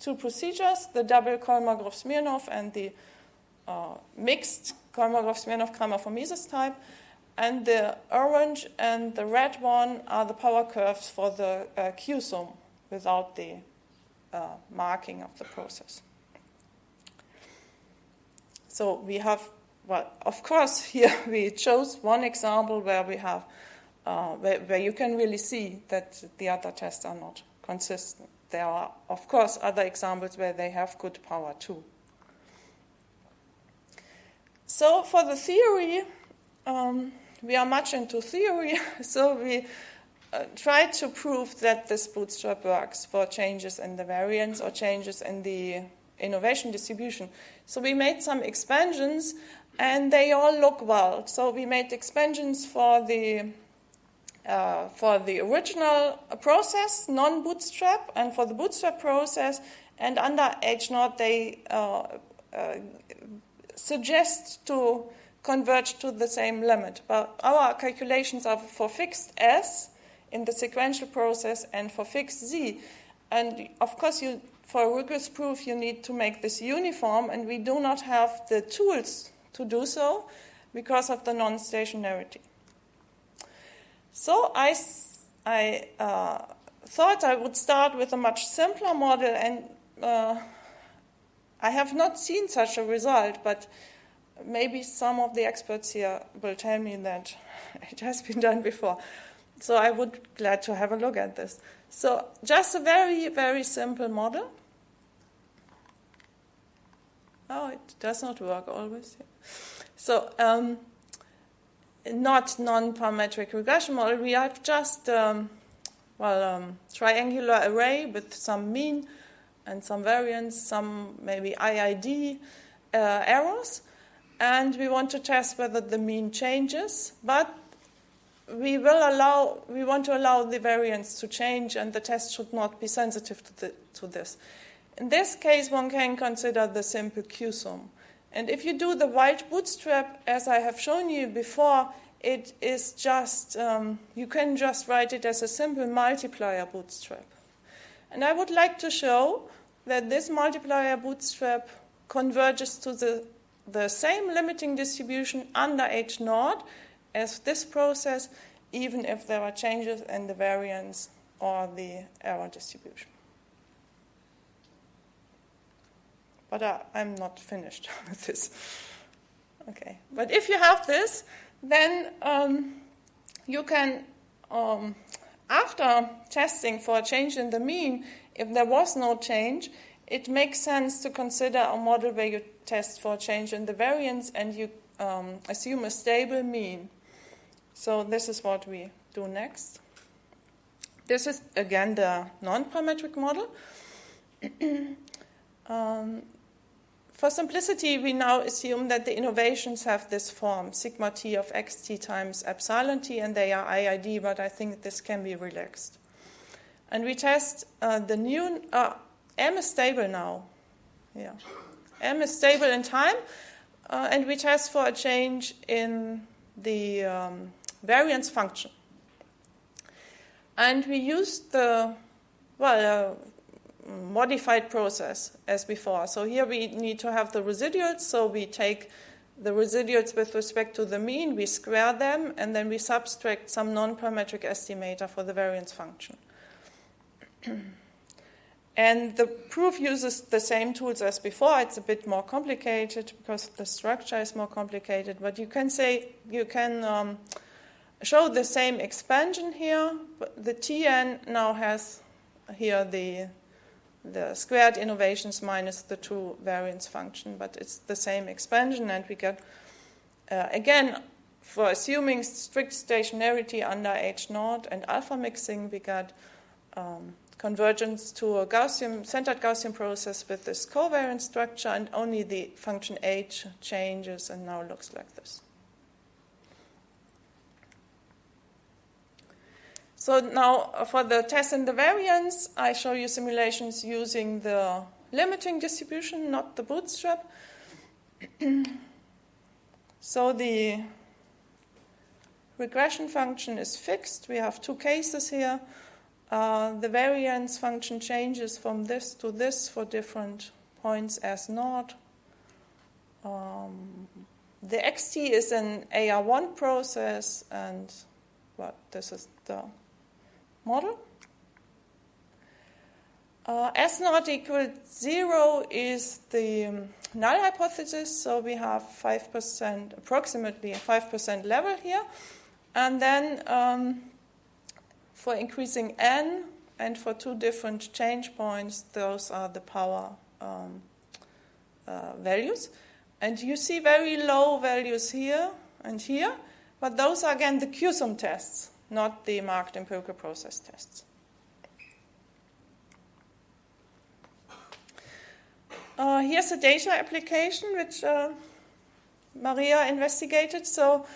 two procedures, the double Kolmogorov-Smirnov and the mixed Kolmogorov-Smirnov-Kramer-Hormesis type. And the orange and the red one are the power curves for the Q-sum without the marking of the process. So we have, of course, here we chose one example where we have, where you can really see that the other tests are not consistent. There are, of course, other examples where they have good power too. So for the theory, we are much into theory, so we try to prove that this bootstrap works for changes in the variance or changes in the innovation distribution. So we made some expansions, and they all look well. So we made expansions for the original process, non-bootstrap, and for the bootstrap process. And under H0, they suggest to converge to the same limit. But our calculations are for fixed S in the sequential process and for fixed Z. And of course, for a rigorous proof, you need to make this uniform, and we do not have the tools to do so because of the non-stationarity. So I thought I would start with a much simpler model, and I have not seen such a result, but maybe some of the experts here will tell me that it has been done before. So I would be glad to have a look at this. So just a very, very simple model. Oh, it does not work always. So not non-parametric regression model. We have just triangular array with some mean and some variance, some maybe IID errors, and we want to test whether the mean changes, but we want to allow the variance to change, and the test should not be sensitive to this. In this case, one can consider the simple Q-sum. And if you do the wild bootstrap, as I have shown you before, it is just, you can just write it as a simple multiplier bootstrap. And I would like to show that this multiplier bootstrap converges to the same limiting distribution under H0 as this process, even if there are changes in the variance or the error distribution. But I'm not finished with this. Okay, but if you have this, then you can, after testing for a change in the mean, if there was no change, it makes sense to consider a model where you test for a change in the variance and you assume a stable mean. So this is what we do next. This is, again, the non-parametric model. For simplicity, we now assume that the innovations have this form, sigma t of xt times epsilon t, and they are IID, but I think this can be relaxed. And we test the new, M is stable now. Yeah. M is stable in time, and we test for a change in the variance function. And we used the, modified process as before. So here we need to have the residuals, so we take the residuals with respect to the mean, we square them, and then we subtract some non-parametric estimator for the variance function. And the proof uses the same tools as before. It's a bit more complicated because the structure is more complicated, but you can show the same expansion here. But the Tn now has here the squared innovations minus the true variance function, but it's the same expansion, and we get, again, for assuming strict stationarity under H0 and alpha mixing, we get convergence to a centered Gaussian process with this covariance structure, and only the function h changes and now looks like this. So now for the test in the variance, I show you simulations using the limiting distribution, not the bootstrap. So the regression function is fixed. We have two cases here. The variance function changes from this to this for different points as naught. The xt is an AR1 process, and this is the model. S naught equals 0 is the null hypothesis, so we have 5%, approximately a 5% level here. And then for increasing n and for two different change points, those are the power values. And you see very low values here and here, but those are again the Q-sum tests, not the marked empirical process tests. Here's a data application which Maria investigated. So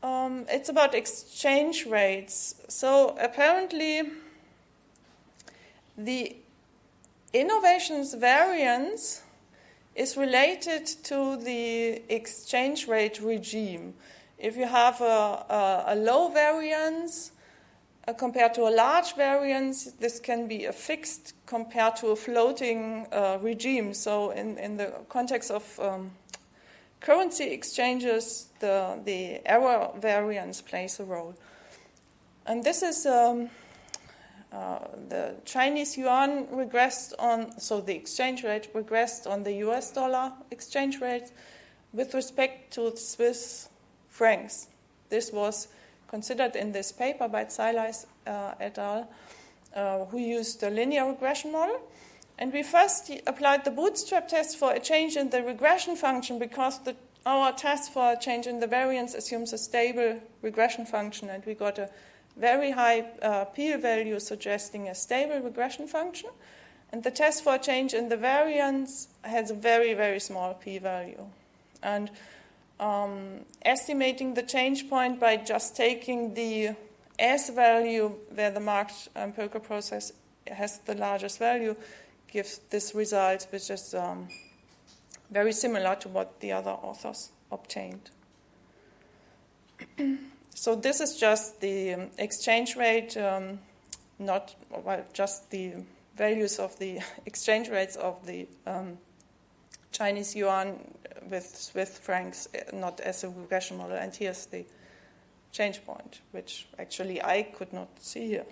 it's about exchange rates. So apparently the innovations variance is related to the exchange rate regime. If you have a low variance compared to a large variance, this can be a fixed compared to a floating regime. So in the context of currency exchanges, the error variance plays a role. And this is the Chinese yuan regressed on, so the exchange rate regressed on the US dollar exchange rate with respect to Swiss francs. This was considered in this paper by Zeileis et al., who used the linear regression model. And we first applied the bootstrap test for a change in the regression function because our test for a change in the variance assumes a stable regression function, and we got a very high p-value suggesting a stable regression function. And the test for a change in the variance has a very, very small p-value. And estimating the change point by just taking the S value where the marked empirical process has the largest value gives this result, which is very similar to what the other authors obtained. So this is just the exchange rate, just the values of the exchange rates of the Chinese yuan with Swiss francs, not as a regression model. And here's the change point, which actually I could not see here.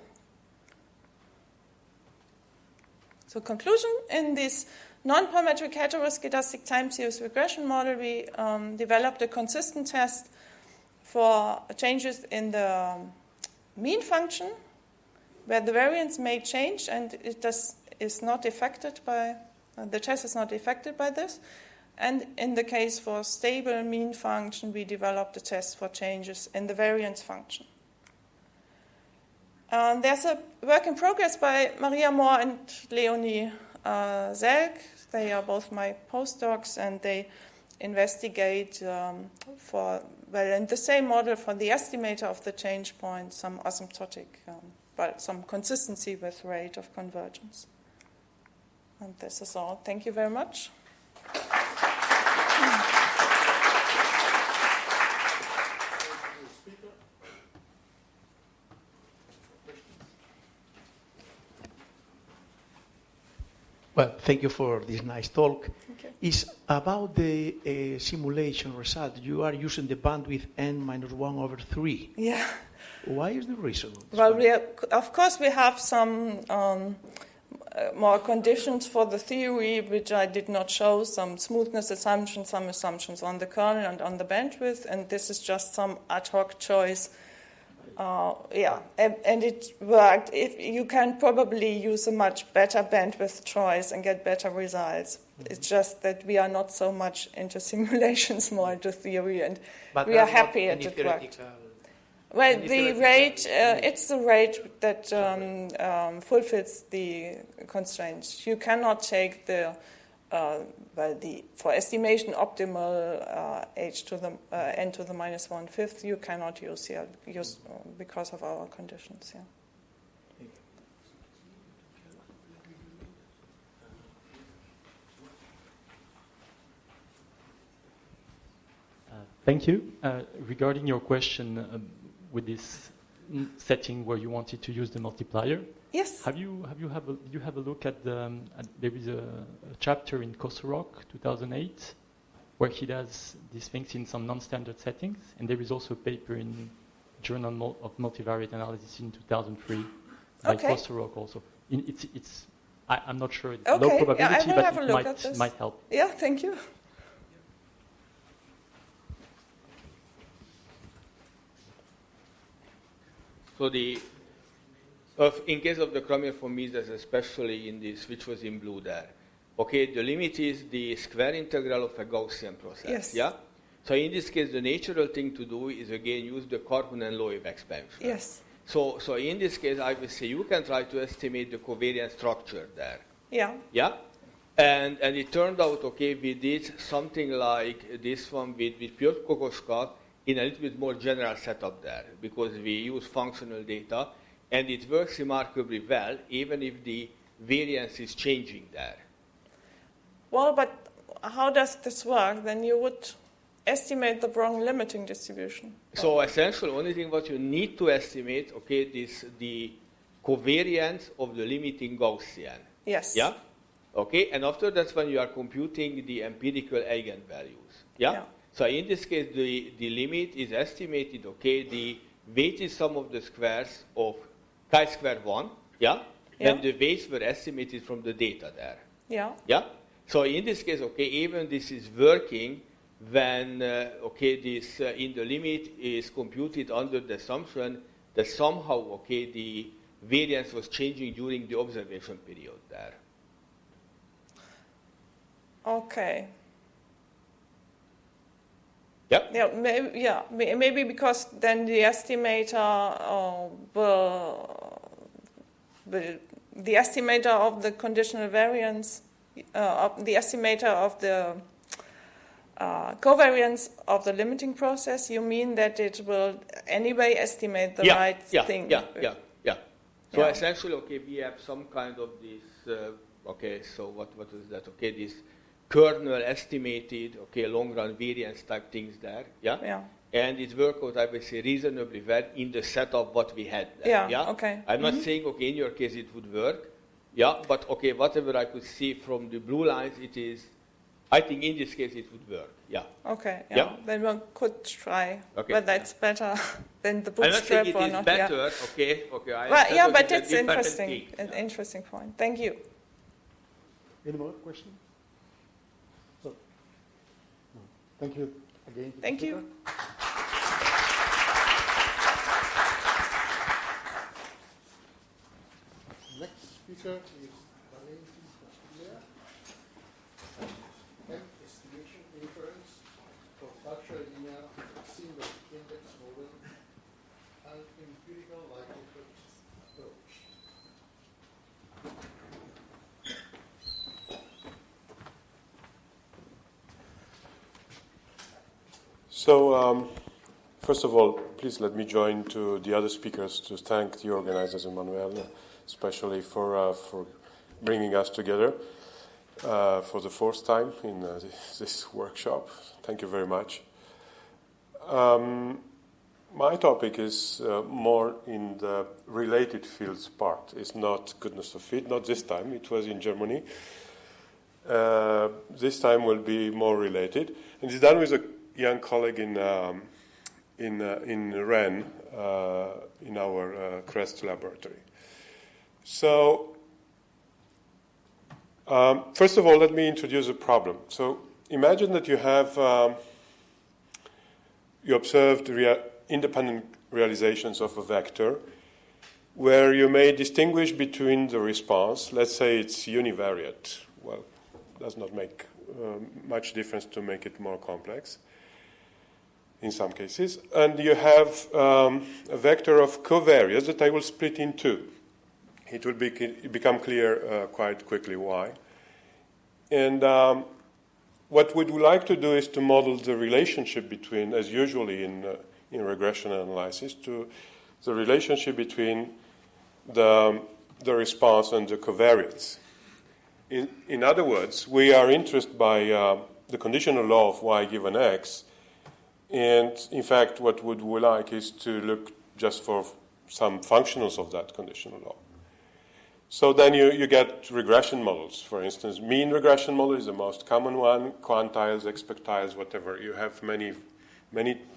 So conclusion, in this non-parametric heteroscedastic time series regression model, we developed a consistent test for changes in the mean function, where the variance may change and is not affected by, the test is not affected by this. And in the case for stable mean function, we developed a test for changes in the variance function. There's a work in progress by Maria Mohr and Leonie Selk. They are both my postdocs, and they investigate in the same model for the estimator of the change point, some asymptotic, some consistency with rate of convergence. And this is all. Thank you very much. Well, thank you for this nice talk. Okay. It's about the simulation result. You are using the bandwidth n-1/3. Yeah. Why is the reason? Well, of course, we have some more conditions for the theory, which I did not show, some smoothness assumptions, some assumptions on the kernel and on the bandwidth, and this is just some ad hoc choice. And it worked. You can probably use a much better bandwidth choice and get better results. Mm-hmm. It's just that we are not so much into simulations, more into theory, and but we are happy that it worked. Well, the rate, it's the rate that fulfills the constraints. You cannot take the for estimation optimal h to the n to the minus 1/5. You cannot use here because of our conditions. Yeah. Thank you. Regarding your question with this setting where you wanted to use the multiplier, yes. You have a look at there is a chapter in Kosorok 2008 where he does these things in some non-standard settings, and there is also a paper in Journal of Multivariate Analysis in 2003 by Kosorok also. I'm not sure it's low probability, but it might help. Yeah, thank you. So in case of the Chromium for Mises, especially in this, which was in blue there, okay, the limit is the square integral of a Gaussian process. Yes. Yeah. So in this case, the natural thing to do is again use the Karhunen-Loewe expansion. Yes. So in this case, I will say you can try to estimate the covariance structure there. Yeah. Yeah. And it turned out, okay, we did something like this one with Piotr Kokoschka in a little bit more general setup there, because we use functional data, and it works remarkably well, even if the variance is changing there. Well, but how does this work? Then you would estimate the wrong limiting distribution. So essentially, only thing what you need to estimate, okay, is the covariance of the limiting Gaussian. Yes. Yeah? Okay, and after that, when you are computing the empirical eigenvalues. Yeah? So in this case, the limit is estimated, okay, the weighted sum of the squares of chi-square 1, yeah, Yeah. then the weights were estimated from the data there. Yeah. Yeah. So in this case, okay, even this is working when okay, this in the limit is computed under the assumption that somehow okay, the variance was changing during the observation period there. Okay. Yeah. Yeah, maybe because then the estimator the estimator of the conditional variance, of the estimator of the covariance of the limiting process, you mean that it will anyway estimate the right thing? Yeah. So Yeah. essentially, okay, we have some kind of this, okay, so what is that? Okay, this kernel estimated, okay, long-run variance type things there, yeah? Yeah. And it worked out, I would say, reasonably well in the setup what we had there, Yeah, okay. I'm not saying, okay, in your case it would work, yeah, but okay, whatever I could see from the blue lines, it is, I think in this case it would work, yeah. Okay, yeah. Yeah. Then one could try Okay. whether it's better than the I'm not saying bootstrap it or is not. better, Yeah. okay. Well, yeah, said but it's a it's different interesting. thing, An yeah. interesting point. Thank you. Any more questions? So, no. Thank you again. to the Thank you. speaker. Next speaker is Valentin Castilla. And estimation inference for partial linear single index model and empirical likelihood approach. So, first of all, please let me join to the other speakers to thank the organizers, Emmanuel, especially for bringing us together for the fourth time in this workshop. Thank you very much. My topic is more in the related fields part. It's not goodness of fit, not this time. It was in Germany. This time will be more related. And it's done with a young colleague in Rennes, in our CREST laboratory. So, first of all, let me introduce a problem. So, imagine that you have you observed independent realizations of a vector where you may distinguish between the response. Let's say it's univariate. Well, does not make much difference to make it more complex in some cases. And you have a vector of covariates that I will split in two. It will become clear quite quickly why. And what we'd like to do is to model the relationship between, as usually in regression analysis, to the relationship between the response and the covariates. In other words, we are interested by the conditional law of y given x, and in fact, what we like is to look just for some functionals of that conditional law. So then you get regression models. For instance, mean regression model is the most common one, quantiles, expectiles, whatever. You have many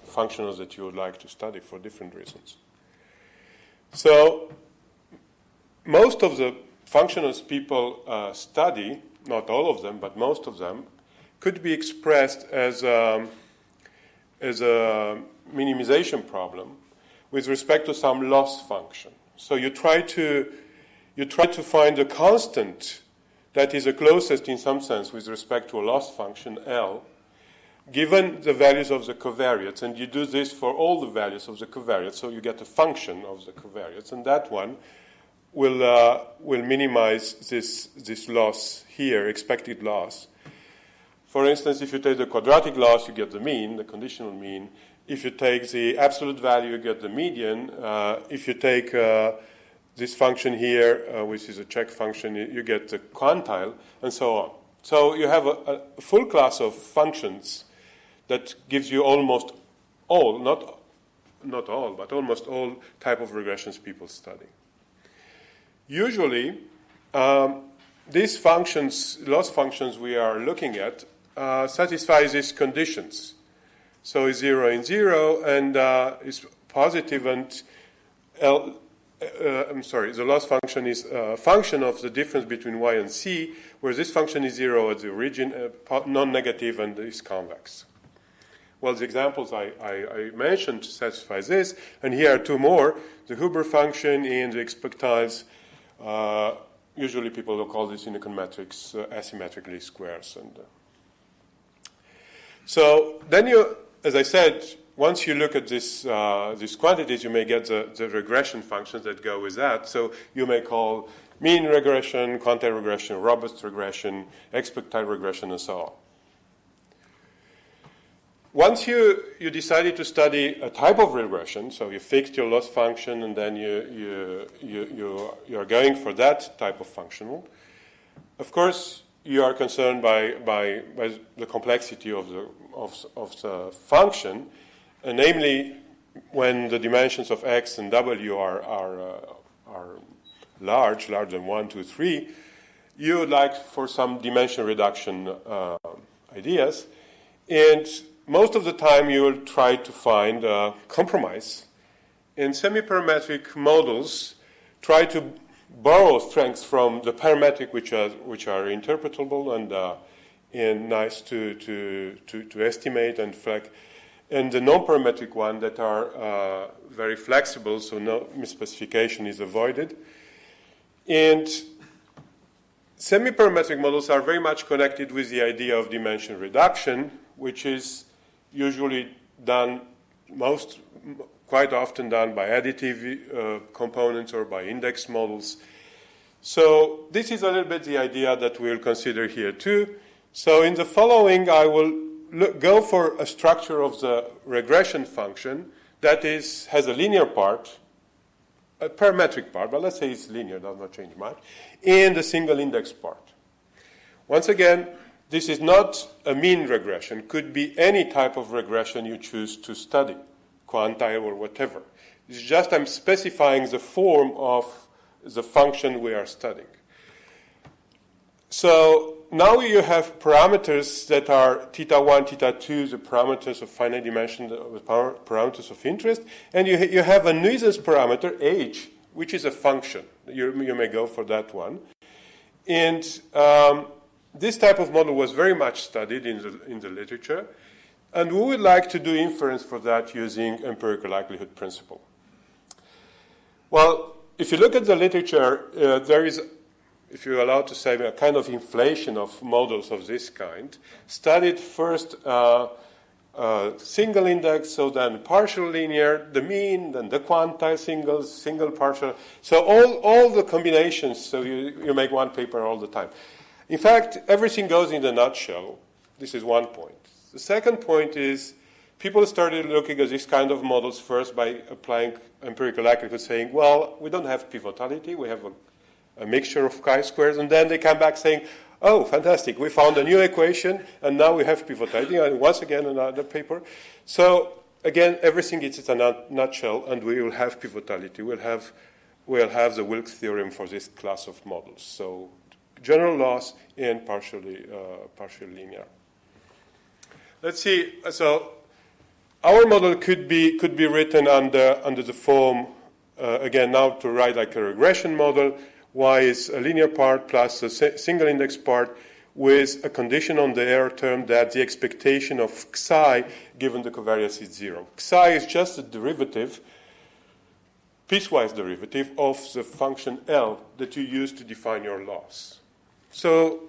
functionals that you would like to study for different reasons. So most of the functionals people study, not all of them, but most of them, could be expressed as a minimization problem with respect to some loss function. So you try to find a constant that is the closest in some sense with respect to a loss function, L, given the values of the covariates. And you do this for all the values of the covariates, so you get a function of the covariates. And that one will minimize this loss here, expected loss. For instance, if you take the quadratic loss, you get the mean, the conditional mean. If you take the absolute value, you get the median. If you take this function here, which is a check function, you get the quantile, and so on. So you have a full class of functions that gives you almost all, not all, but almost all type of regressions people study. Usually, these functions, loss functions we are looking at, satisfy these conditions. So it's 0 and 0, and it's positive, and the loss function is a function of the difference between y and c, where this function is 0 at the origin, non-negative, and is convex. Well, the examples I mentioned satisfy this, and here are two more: the Huber function and the expectiles. Usually, people will call this in econometrics asymmetric least squares. And so then you, as I said, once you look at these quantities, you may get the regression functions that go with that. So you may call mean regression, quantile regression, robust regression, expectile regression, and so on. Once you decided to study a type of regression, so you fixed your loss function, and then you are going for that type of functional, of course, you are concerned by the complexity of the function, and namely, when the dimensions of x and w are larger than 1, 2, 3, you would like for some dimension reduction ideas, and most of the time you will try to find a compromise. And semi-parametric models try to borrow strengths from the parametric which are interpretable and nice to estimate and the non-parametric one that are very flexible, so no misspecification is avoided. And semi-parametric models are very much connected with the idea of dimension reduction, which is usually done quite often done by additive components or by index models. So this is a little bit the idea that we'll consider here too. So in the following, I will go for a structure of the regression function that has a linear part, a parametric part, but let's say it's linear, does not change much, and a single index part. Once again, this is not a mean regression. Could be any type of regression you choose to study, quantile or whatever. It's just I'm specifying the form of the function we are studying. So now you have parameters that are θ1, θ2, the parameters of finite dimension, the parameters of interest, and you have a nuisance parameter, h, which is a function. You may go for that one. And this type of model was very much studied in the literature, and we would like to do inference for that using empirical likelihood principle. Well, if you look at the literature, there is, if you're allowed to say, a kind of inflation of models of this kind. Studied first single index, so then partial linear, the mean, then the quantile singles, single partial. So all the combinations, so you make one paper all the time. In fact, everything goes in a nutshell. This is one point. The second point is people started looking at this kind of models first by applying empirical likelihood, saying, well, we don't have pivotality, we have a mixture of chi-squares, and then they come back saying, oh, fantastic, we found a new equation, and now we have pivotality, and once again another paper. So again, everything is in a nutshell, and we will have pivotality. We'll have the Wilks theorem for this class of models. So general loss and partially linear. Let's see. So our model could be written under the form again now to write like a regression model. Y is a linear part plus a single index part with a condition on the error term that the expectation of xi given the covariance is 0. Xi is just a derivative, piecewise derivative of the function L that you use to define your loss. So,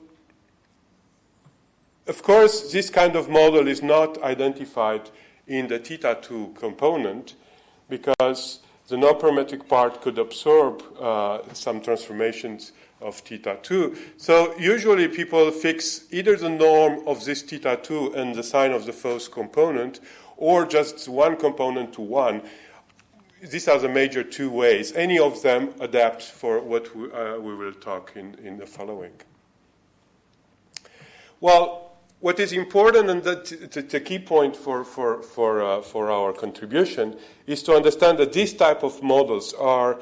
of course, this kind of model is not identified in the θ2 component because the non-parametric part could absorb some transformations of θ2. So usually people fix either the norm of this θ2 and the sign of the false component, or just one component to one. These are the major two ways. Any of them adapt for what we will talk in the following. Well, what is important, and the key point for our contribution, is to understand that these type of models are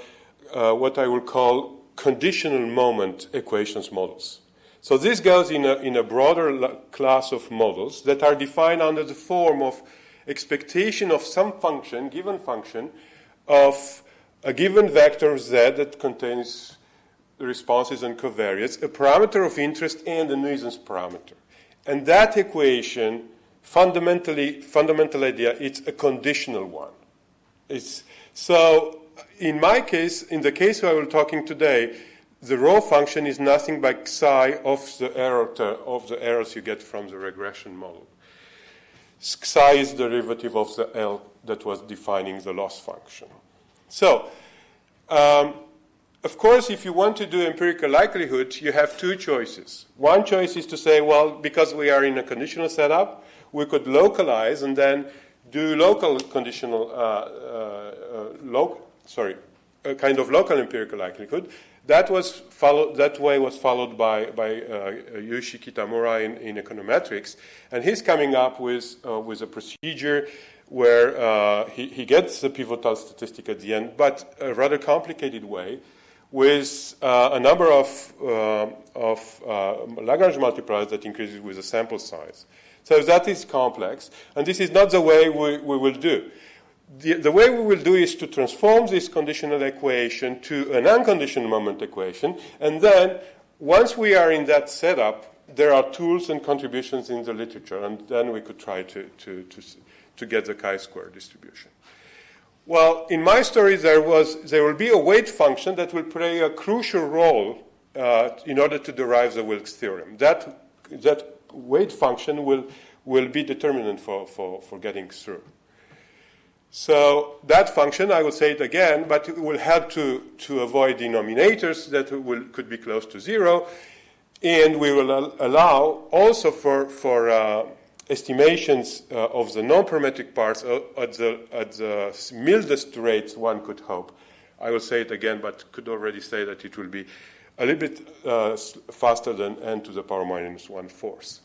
what I will call conditional moment equations models. So this goes in a broader class of models that are defined under the form of expectation of some function, given function, of a given vector z that contains responses and covariates, a parameter of interest, and a nuisance parameter. And that equation, fundamental idea, it's a conditional one. So in my case, in the case I will talking today, the rho function is nothing but psi of the errors you get from the regression model. Psi is derivative of the L that was defining the loss function. So, of course, if you want to do empirical likelihood, you have two choices. One choice is to say, well, because we are in a conditional setup, we could localize and then do local conditional, a kind of local empirical likelihood. That way was followed by Yushi Kitamura in econometrics, and he's coming up with a procedure where he gets the pivotal statistic at the end, but a rather complicated way, with a number of Lagrange multipliers that increases with the sample size. So that is complex, and this is not the way we will do. The way we will do is to transform this conditional equation to an unconditional moment equation, and then once we are in that setup, there are tools and contributions in the literature, and then we could try to get the chi-square distribution. Well, in my story, there will be a weight function that will play a crucial role in order to derive the Wilks theorem. That weight function will be determinant for getting through. So that function, I will say it again, but it will help to avoid denominators that could be close to zero, and we will allow also for estimations of the non-parametric parts at the mildest rates one could hope. I will say it again, but could already say that it will be a little bit faster than n to the power minus 1/4.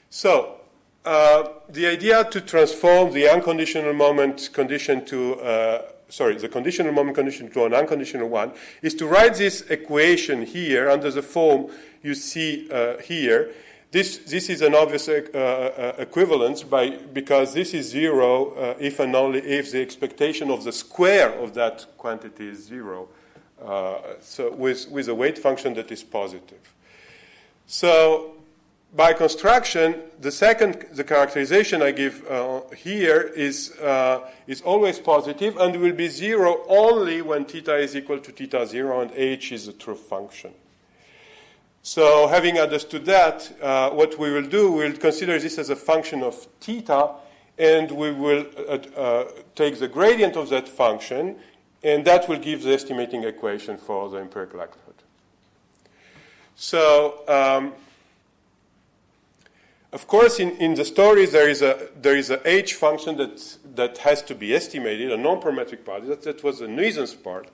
So the idea to transform the unconditional moment condition to the conditional moment condition to an unconditional one is to write this equation here under the form you see here. This is an obvious equivalence because this is zero if and only if the expectation of the square of that quantity is zero. So with a weight function that is positive. So by construction, the characterization I give here is always positive and will be zero only when theta is equal to theta 0 and h is a true function. So having understood that, what we will do, we'll consider this as a function of theta, and we will take the gradient of that function, and that will give the estimating equation for the empirical likelihood. So, of course, in the stories there is a h function that has to be estimated, a non-parametric part. That was the nuisance part.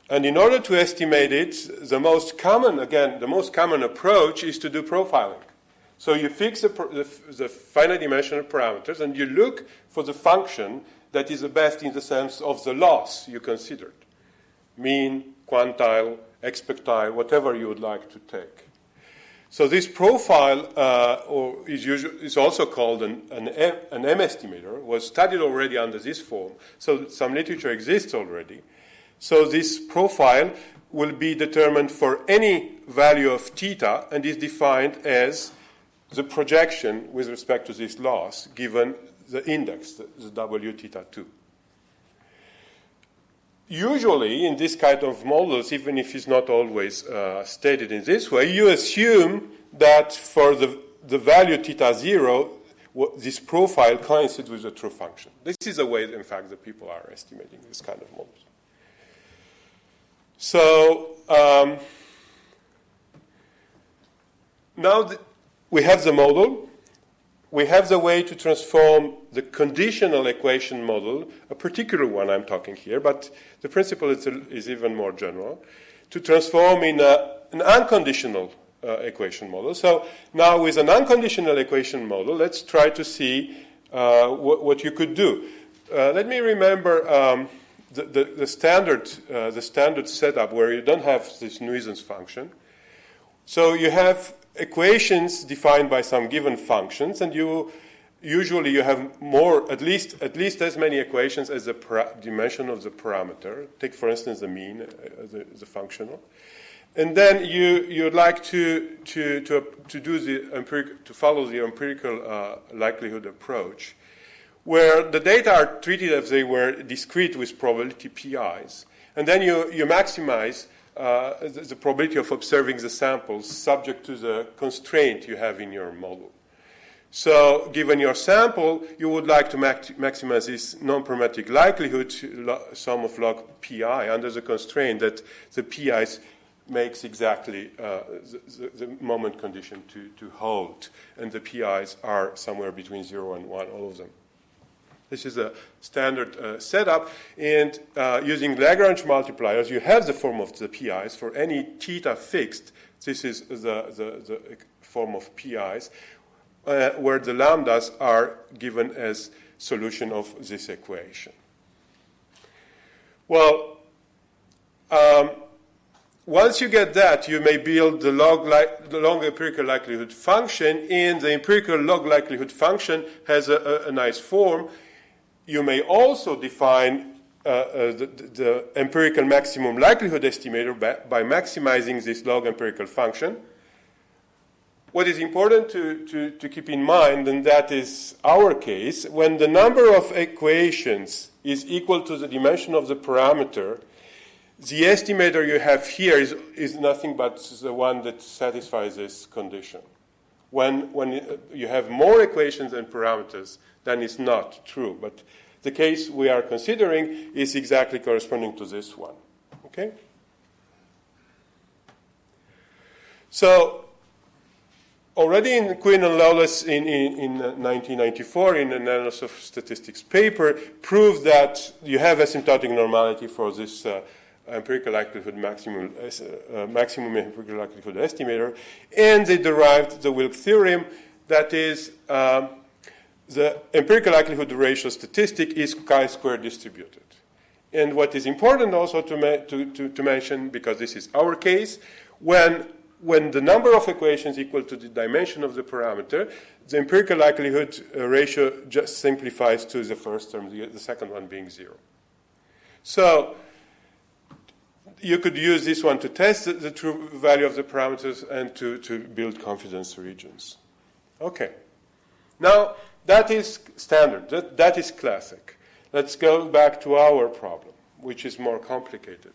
And in order to estimate it, the most common approach is to do profiling. So you fix the finite dimensional parameters, and you look for the function that is the best in the sense of the loss you considered. Mean, quantile, expectile, whatever you would like to take. So this profile is also called an M estimator, was studied already under this form. So some literature exists already. So this profile will be determined for any value of theta and is defined as the projection with respect to this loss given the index, the W theta 2. Usually in this kind of models, even if it's not always stated in this way, you assume that for the value theta 0, this profile coincides with the true function. This is the way, in fact, that people are estimating this kind of models. So now we have the model. We have the way to transform the conditional equation model, a particular one I'm talking here, but the principle is even more general, to transform in an unconditional equation model. So now with an unconditional equation model, let's try to see what you could do. Let me remember the standard setup where you don't have this nuisance function. So you have equations defined by some given functions, and you usually you have more, at least as many equations as the dimension of the parameter. Take, for instance, the mean, the functional. And then you'd like to follow the empirical likelihood approach, where the data are treated as they were discrete with probability PIs. And then you maximize the probability of observing the samples subject to the constraint you have in your model. So given your sample, you would like to maximize this non-parametric likelihood sum of log PI under the constraint that the PIs makes exactly the moment condition to hold. And the PIs are somewhere between 0 and 1, all of them. This is a standard setup. And using Lagrange multipliers, you have the form of the PIs. For any theta fixed, this is the form of PIs, where the lambdas are given as solution of this equation. Well, once you get that, you may build the log empirical likelihood function, and the empirical log likelihood function has a nice form. You may also define the empirical maximum likelihood estimator by maximizing this log empirical function. What is important to keep in mind, and that is our case, when the number of equations is equal to the dimension of the parameter, the estimator you have here is nothing but the one that satisfies this condition. When you have more equations than parameters, then it's not true. But the case we are considering is exactly corresponding to this one. Okay? So already in Quinn and Lawless in 1994, in an Annals of Statistics paper, proved that you have asymptotic normality for this empirical likelihood maximum empirical likelihood estimator, and they derived the Wilk theorem, that is, the empirical likelihood ratio statistic is chi-square distributed. And what is important also to mention, because this is our case, when the number of equations equal to the dimension of the parameter, the empirical likelihood ratio just simplifies to the first term, the second one being 0. So you could use this one to test the true value of the parameters and to build confidence regions. Okay. Now, that is standard. That is classic. Let's go back to our problem, which is more complicated,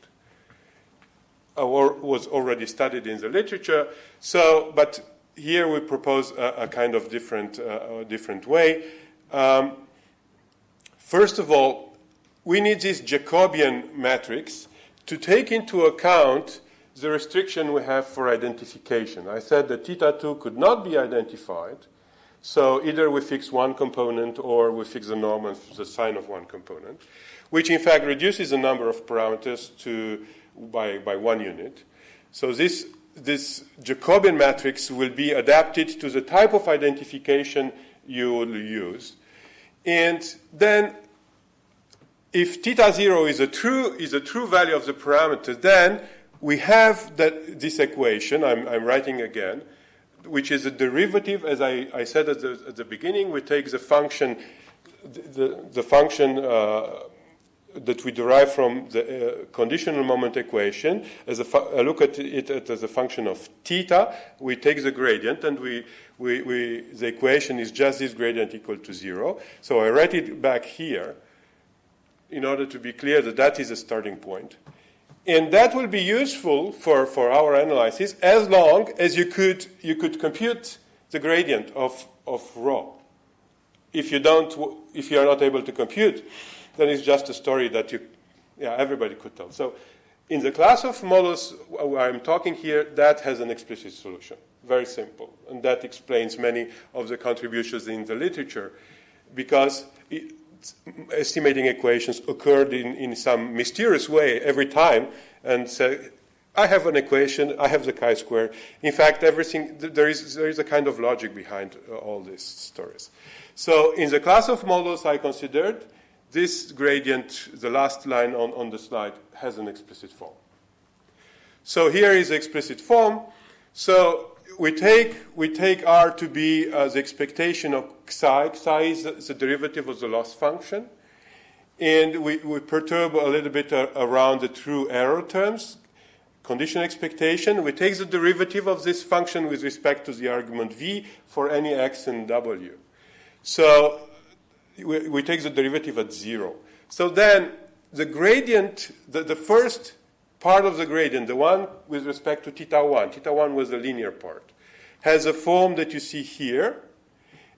or was already studied in the literature. So, but here we propose a kind of different way. First of all, we need this Jacobian matrix to take into account the restriction we have for identification. I said that θ2 could not be identified, so either we fix one component or we fix the norm and the sign of one component, which in fact reduces the number of parameters by 1 unit. So this Jacobian matrix will be adapted to the type of identification you will use. And then if θ0 is a true value of the parameter, then we have this equation, I'm writing again, which is a derivative, as I said at the beginning. We take the function, the function that we derive from the conditional moment equation. I look at it as a function of θ. We take the gradient, and the equation is just this gradient equal to 0. So I write it back here in order to be clear that is a starting point. And that will be useful for our analysis as long as you could compute the gradient of rho. If you are not able to compute, then it's just a story that everybody could tell. So in the class of models I'm talking here, that has an explicit solution. Very simple. And that explains many of the contributions in the literature, because estimating equations occurred in some mysterious way every time, and say, I have an equation, I have the chi-square. In fact, there is a kind of logic behind all these stories. So in the class of models I considered, this gradient, the last line on the slide, has an explicit form. So here is the explicit form. So we take R to be the expectation of psi. Psi is the derivative of the loss function. And we perturb a little bit around the true error terms. Conditional expectation, we take the derivative of this function with respect to the argument v for any x and w. So we take the derivative at 0. So then the gradient, the first part of the gradient, the one with respect to θ1 was the linear part, has a form that you see here,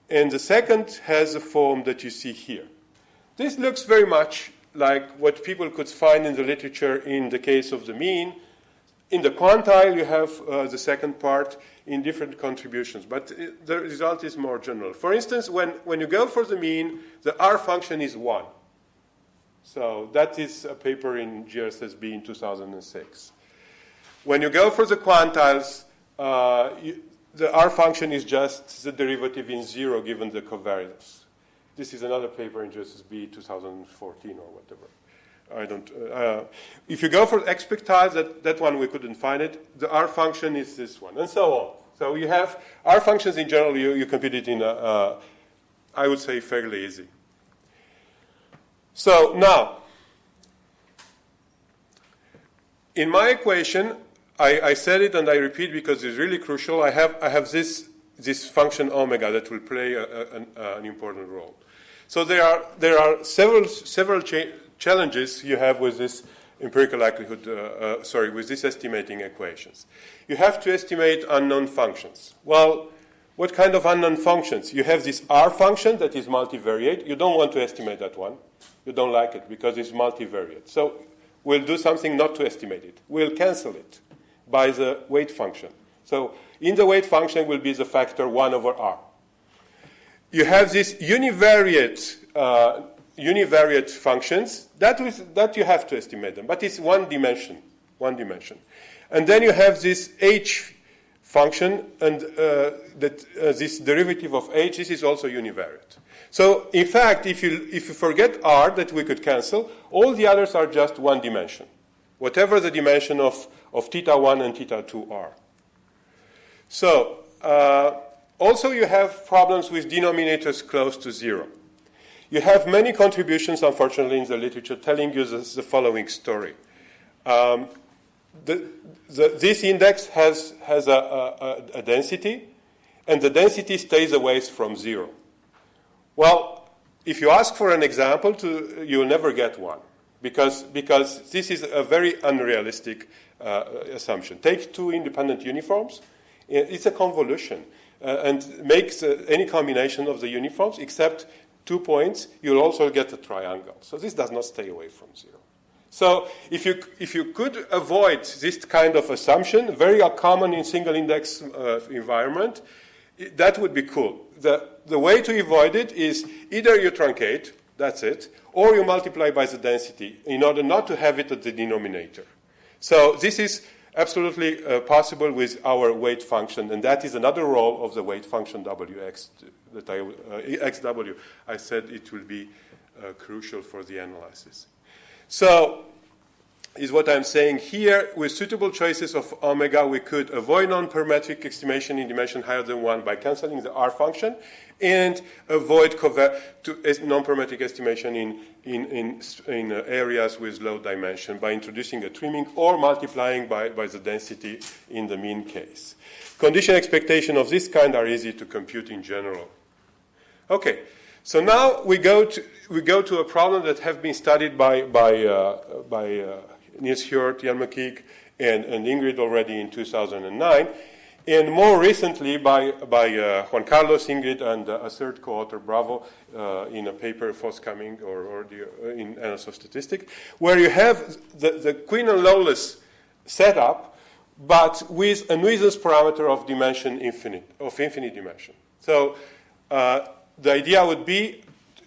and the second has a form that you see here. This looks very much like what people could find in the literature in the case of the mean. In the quantile, you have the second part in different contributions, but the result is more general. For instance, when you go for the mean, the R function is 1. So that is a paper in GRSSB in 2006. When you go for the quantiles, the R function is just the derivative in 0 given the covariance. This is another paper in GSSB 2014 or whatever. I don't. If you go for expectiles, that one we couldn't find it. The R function is this one, and so on. So you have R functions in general. You compute it in I would say, fairly easy. So now, in my equation, I said it and I repeat because it's really crucial. I have this function omega that will play an important role. So there are several challenges you have with this empirical likelihood, with these estimating equations. You have to estimate unknown functions. Well, what kind of unknown functions? You have this R function that is multivariate. You don't want to estimate that one. You don't like it because it's multivariate. So we'll do something not to estimate it. We'll cancel it by the weight function. So in the weight function will be the factor 1 over R. You have these univariate functions that you have to estimate them, but it's one dimension. And then you have this H function, and this derivative of H. This is also univariate. So in fact, if you forget R that we could cancel, all the others are just one dimension, whatever the dimension of θ1 and θ2 are. So also you have problems with denominators close to 0. You have many contributions, unfortunately, in the literature telling you the following story. This index has a density, and the density stays away from 0. Well, if you ask for an example, you'll never get one, because this is a very unrealistic assumption. Take two independent uniforms. It's a convolution, and makes any combination of the uniforms except 2 points, you'll also get a triangle. So this does not stay away from 0. So if you could avoid this kind of assumption, very common in single index environment, that would be cool. The way to avoid it is either you truncate, that's it, or you multiply by the density in order not to have it at the denominator. So this is absolutely possible with our weight function, and that is another role of the weight function Wx that xw. I said it will be crucial for the analysis. So is what I'm saying here. With suitable choices of omega, we could avoid non-parametric estimation in dimension higher than 1 by canceling the R function, and avoid non-parametric estimation in areas with low dimension by introducing a trimming or multiplying by the density in the mean case. Condition expectation of this kind are easy to compute in general. Okay, so now we go to a problem that have been studied by Niels Hjort, Jan McKeek, and Ingrid already in 2009. And more recently by Juan Carlos, Ingrid, and a third co-author, Bravo, in a paper forthcoming in Annals of Statistics, where you have the Quinn and Lawless setup, but with a nuisance parameter of infinite dimension. So the idea would be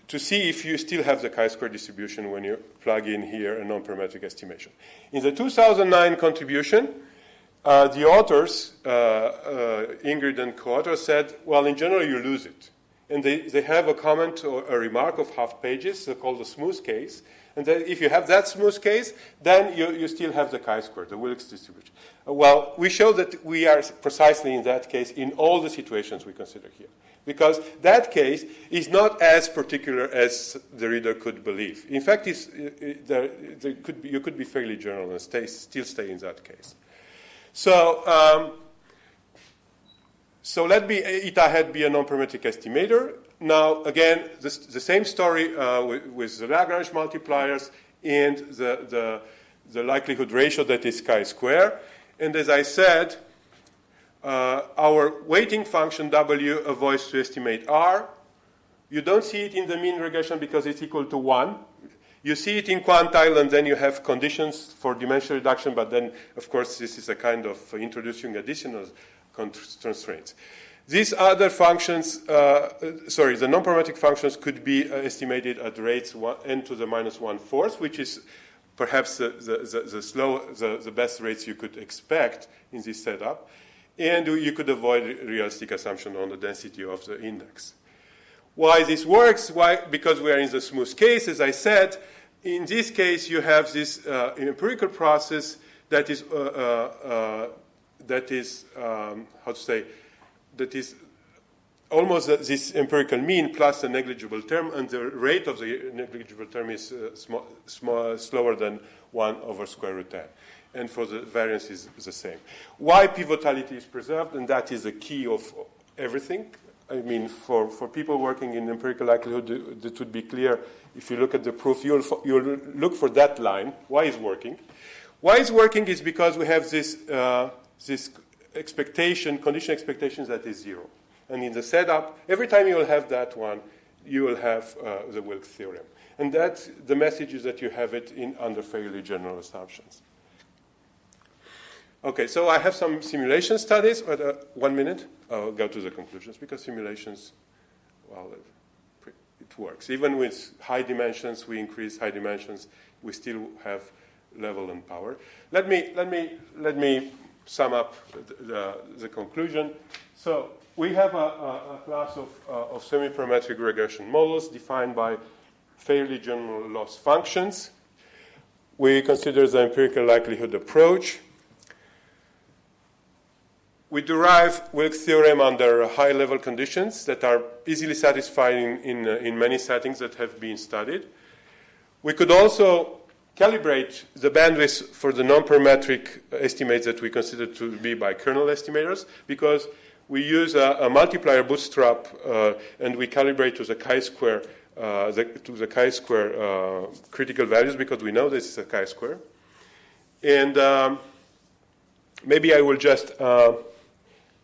to see if you still have the chi-square distribution when you plug in here a non-parametric estimation. In the 2009 contribution, the authors, Ingrid and co-authors, said, well, in general, you lose it. and they have a comment or a remark of half pages, called the smooth case. And then if you have that smooth case, then you still have the chi-square, the Wilks distribution. Well, we show that we are precisely in that case in all the situations we consider here, because that case is not as particular as the reader could believe. In fact, you could be fairly general and still stay in that case. So, so let eta hat be a non-parametric estimator. Now, again, the same story with the Lagrange multipliers and the likelihood ratio that is chi-square. And as I said, our weighting function W avoids to estimate R. You don't see it in the mean regression because it's equal to 1. You see it in quantile, and then you have conditions for dimension reduction, but then, of course, this is a kind of introducing additional constraints. These other functions, the non-parametric functions could be estimated at rates n to the minus 1/4, which is perhaps the best rates you could expect in this setup. And you could avoid realistic assumption on the density of the index. Why this works? Why? Because we are in the smooth case, as I said. In this case, you have this empirical process that is almost this empirical mean plus a negligible term, and the rate of the negligible term is slower than 1 over square root n. And for the variance is the same. Why pivotality is preserved, and that is the key of everything. I mean, for people working in empirical likelihood, it would be clear. If you look at the proof, you'll look for that line. Why is working? Why is working is because we have this condition expectations that is 0. And in the setup, every time you will have that one, you will have the Wilks theorem. And that's the message is that you have it under fairly general assumptions. Okay, so I have some simulation studies, but 1 minute. I'll go to the conclusions, because simulations, well, it works. Even with high dimensions, we increase high dimensions, we still have level and power. Let me sum up the conclusion. So we have a class of semi-parametric regression models defined by fairly general loss functions. We consider the empirical likelihood approach. We derive Wilks theorem under high-level conditions that are easily satisfied in many settings that have been studied. We could also calibrate the bandwidth for the non-parametric estimates that we consider to be by kernel estimators, because we use a multiplier bootstrap and we calibrate to the chi-square critical values, because we know this is a chi-square. And maybe I will just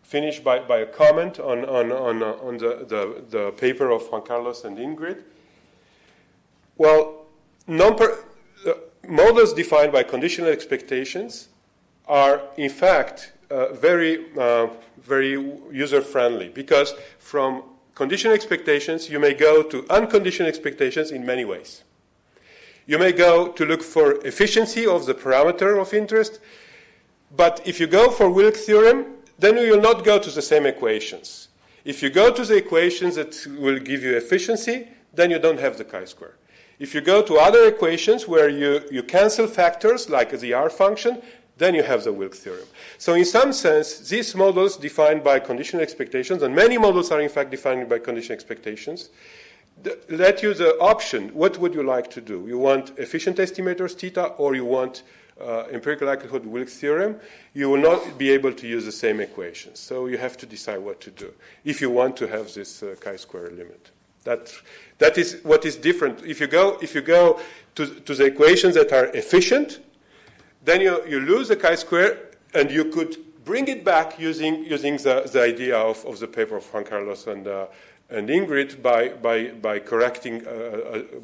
finish by a comment on the paper of Juan Carlos and Ingrid. Well, models defined by conditional expectations are, in fact, very user-friendly, because from conditional expectations, you may go to unconditional expectations in many ways. You may go to look for efficiency of the parameter of interest, but if you go for Wilks theorem, then you will not go to the same equations. If you go to the equations that will give you efficiency, then you don't have the chi-square. If you go to other equations where you cancel factors, like the R function, then you have the Wilks theorem. So in some sense, these models defined by conditional expectations, and many models are in fact defined by conditional expectations, let you the option, what would you like to do? You want efficient estimators, theta, or you want empirical likelihood Wilks theorem? You will not be able to use the same equations. So you have to decide what to do if you want to have this chi-square limit. That is what is different. If you go to the equations that are efficient, then you lose the chi-square, and you could bring it back using the idea of the paper of Juan Carlos and Ingrid by correcting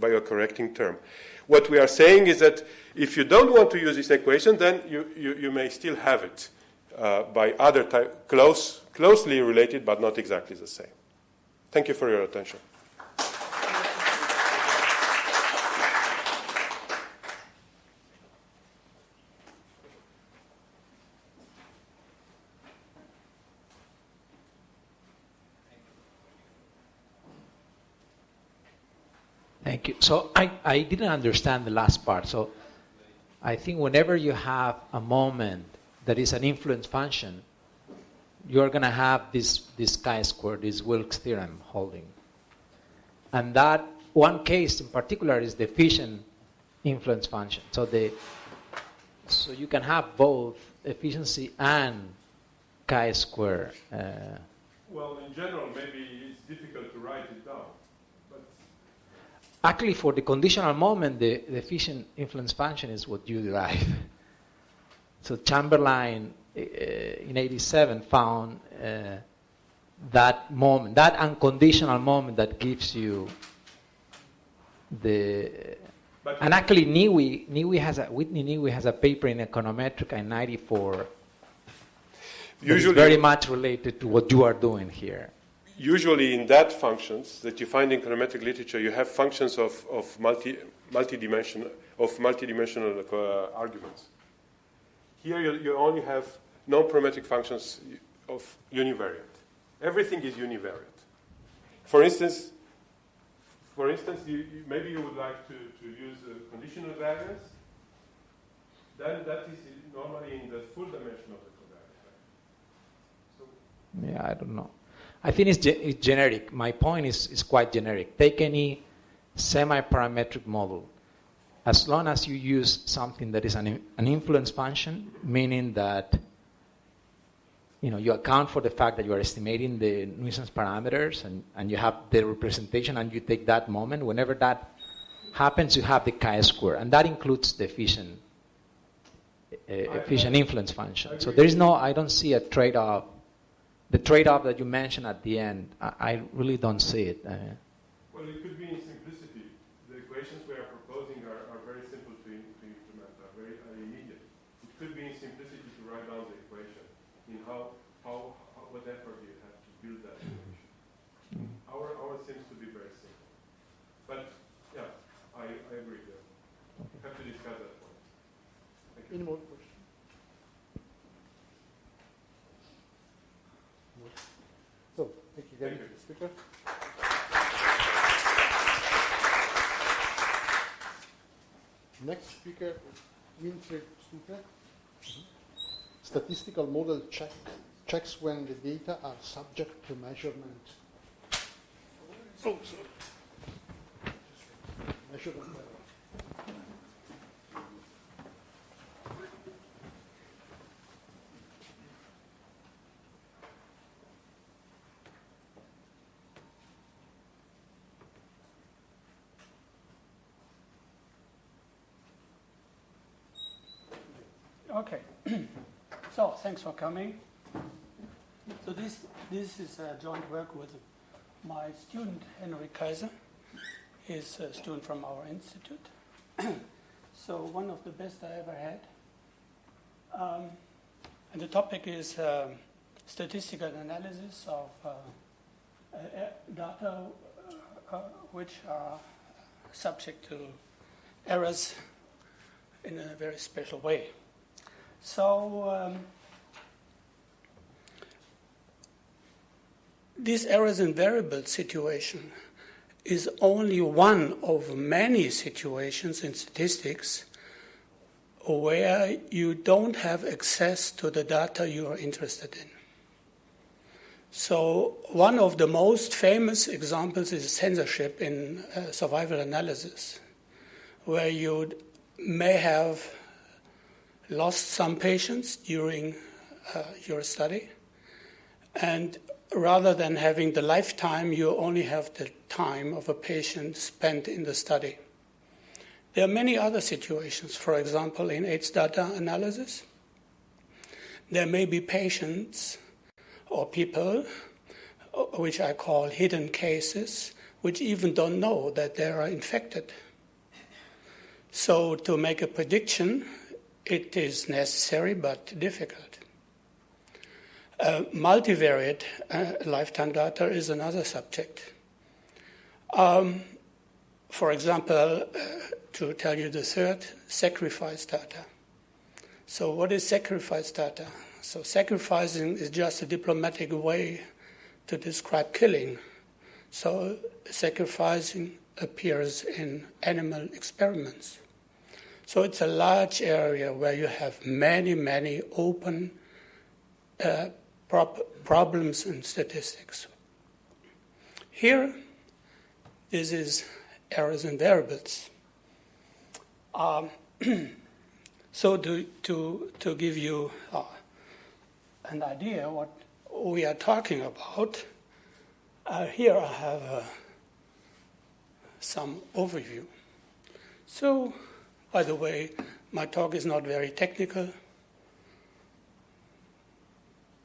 by a correcting term. What we are saying is that if you don't want to use this equation, then you may still have it by other closely related, but not exactly the same. Thank you for your attention. Thank you. So I didn't understand the last part. So I think whenever you have a moment that is an influence function, you're going to have this chi-square, this Wilks theorem holding. And that one case in particular is the efficient influence function. So you can have both efficiency and chi-square. Well, in general, maybe it's difficult to write it down. But Actually, for the conditional moment, the efficient influence function is what you derive. So Chamberlain in 87 found that moment, that unconditional moment that gives you the... And actually, Whitney Newey has a paper in Econometrica in 94 usually, very much related to what you are doing here. Usually in that functions that you find in econometric literature, you have functions of multidimensional arguments. Here you only have non-parametric functions of univariate. Everything is univariate. For instance, maybe you would like to use conditional variance. Then that is normally in the full dimension of the covariance. So Yeah, I don't know. I think it's generic. My point is quite generic. Take any semi-parametric model. As long as you use something that is an influence function, meaning that you account for the fact that you are estimating the nuisance parameters and you have the representation and you take that moment, whenever that happens, you have the chi-square. And that includes the efficient influence function. So there is I don't see a trade-off. The trade-off that you mentioned at the end, I really don't see it. Well, it could be in simplicity. The equations we are proposing are very simple to implement, are immediate. It could be in simplicity to write down the equation, in what effort you have to build that equation. Ours seems to be very simple. But, yeah, I agree there. We have to discuss that point. Thank you. Any more questions? So, thank you again, speaker. Next speaker is Winfried Stupe. Statistical model checks when the data are subject to measurement. Oh, sorry. Measurement error. Okay, so thanks for coming. So this is a joint work with my student Henry Kaiser. He's a student from our institute. So one of the best I ever had. And the topic is statistical analysis of data which are subject to errors in a very special way. So this errors in variable situation is only one of many situations in statistics where you don't have access to the data you are interested in. So one of the most famous examples is censorship in survival analysis, where you may have lost some patients during your study, and rather than having the lifetime, you only have the time of a patient spent in the study. There are many other situations. For example, in AIDS data analysis, there may be patients or people, which I call hidden cases, which even don't know that they are infected. So to make a prediction, it is necessary but difficult. Multivariate lifetime data is another subject. For example, to tell you the third, sacrifice data. So what is sacrifice data? So sacrificing is just a diplomatic way to describe killing. So sacrificing appears in animal experiments. So it's a large area where you have many, many open problems in statistics. Here, this is errors and variables. So to give you an idea what we are talking about, here I have some overview. So, by the way, my talk is not very technical,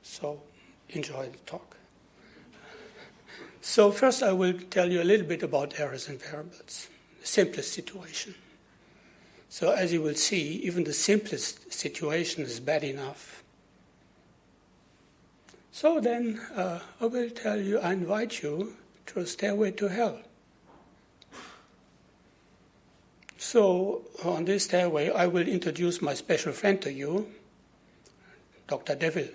so enjoy the talk. So first I will tell you a little bit about errors and variables, the simplest situation. So as you will see, even the simplest situation is bad enough. So then I will tell you, I invite you to a stairway to hell. So on this stairway, I will introduce my special friend to you, Dr. Devil.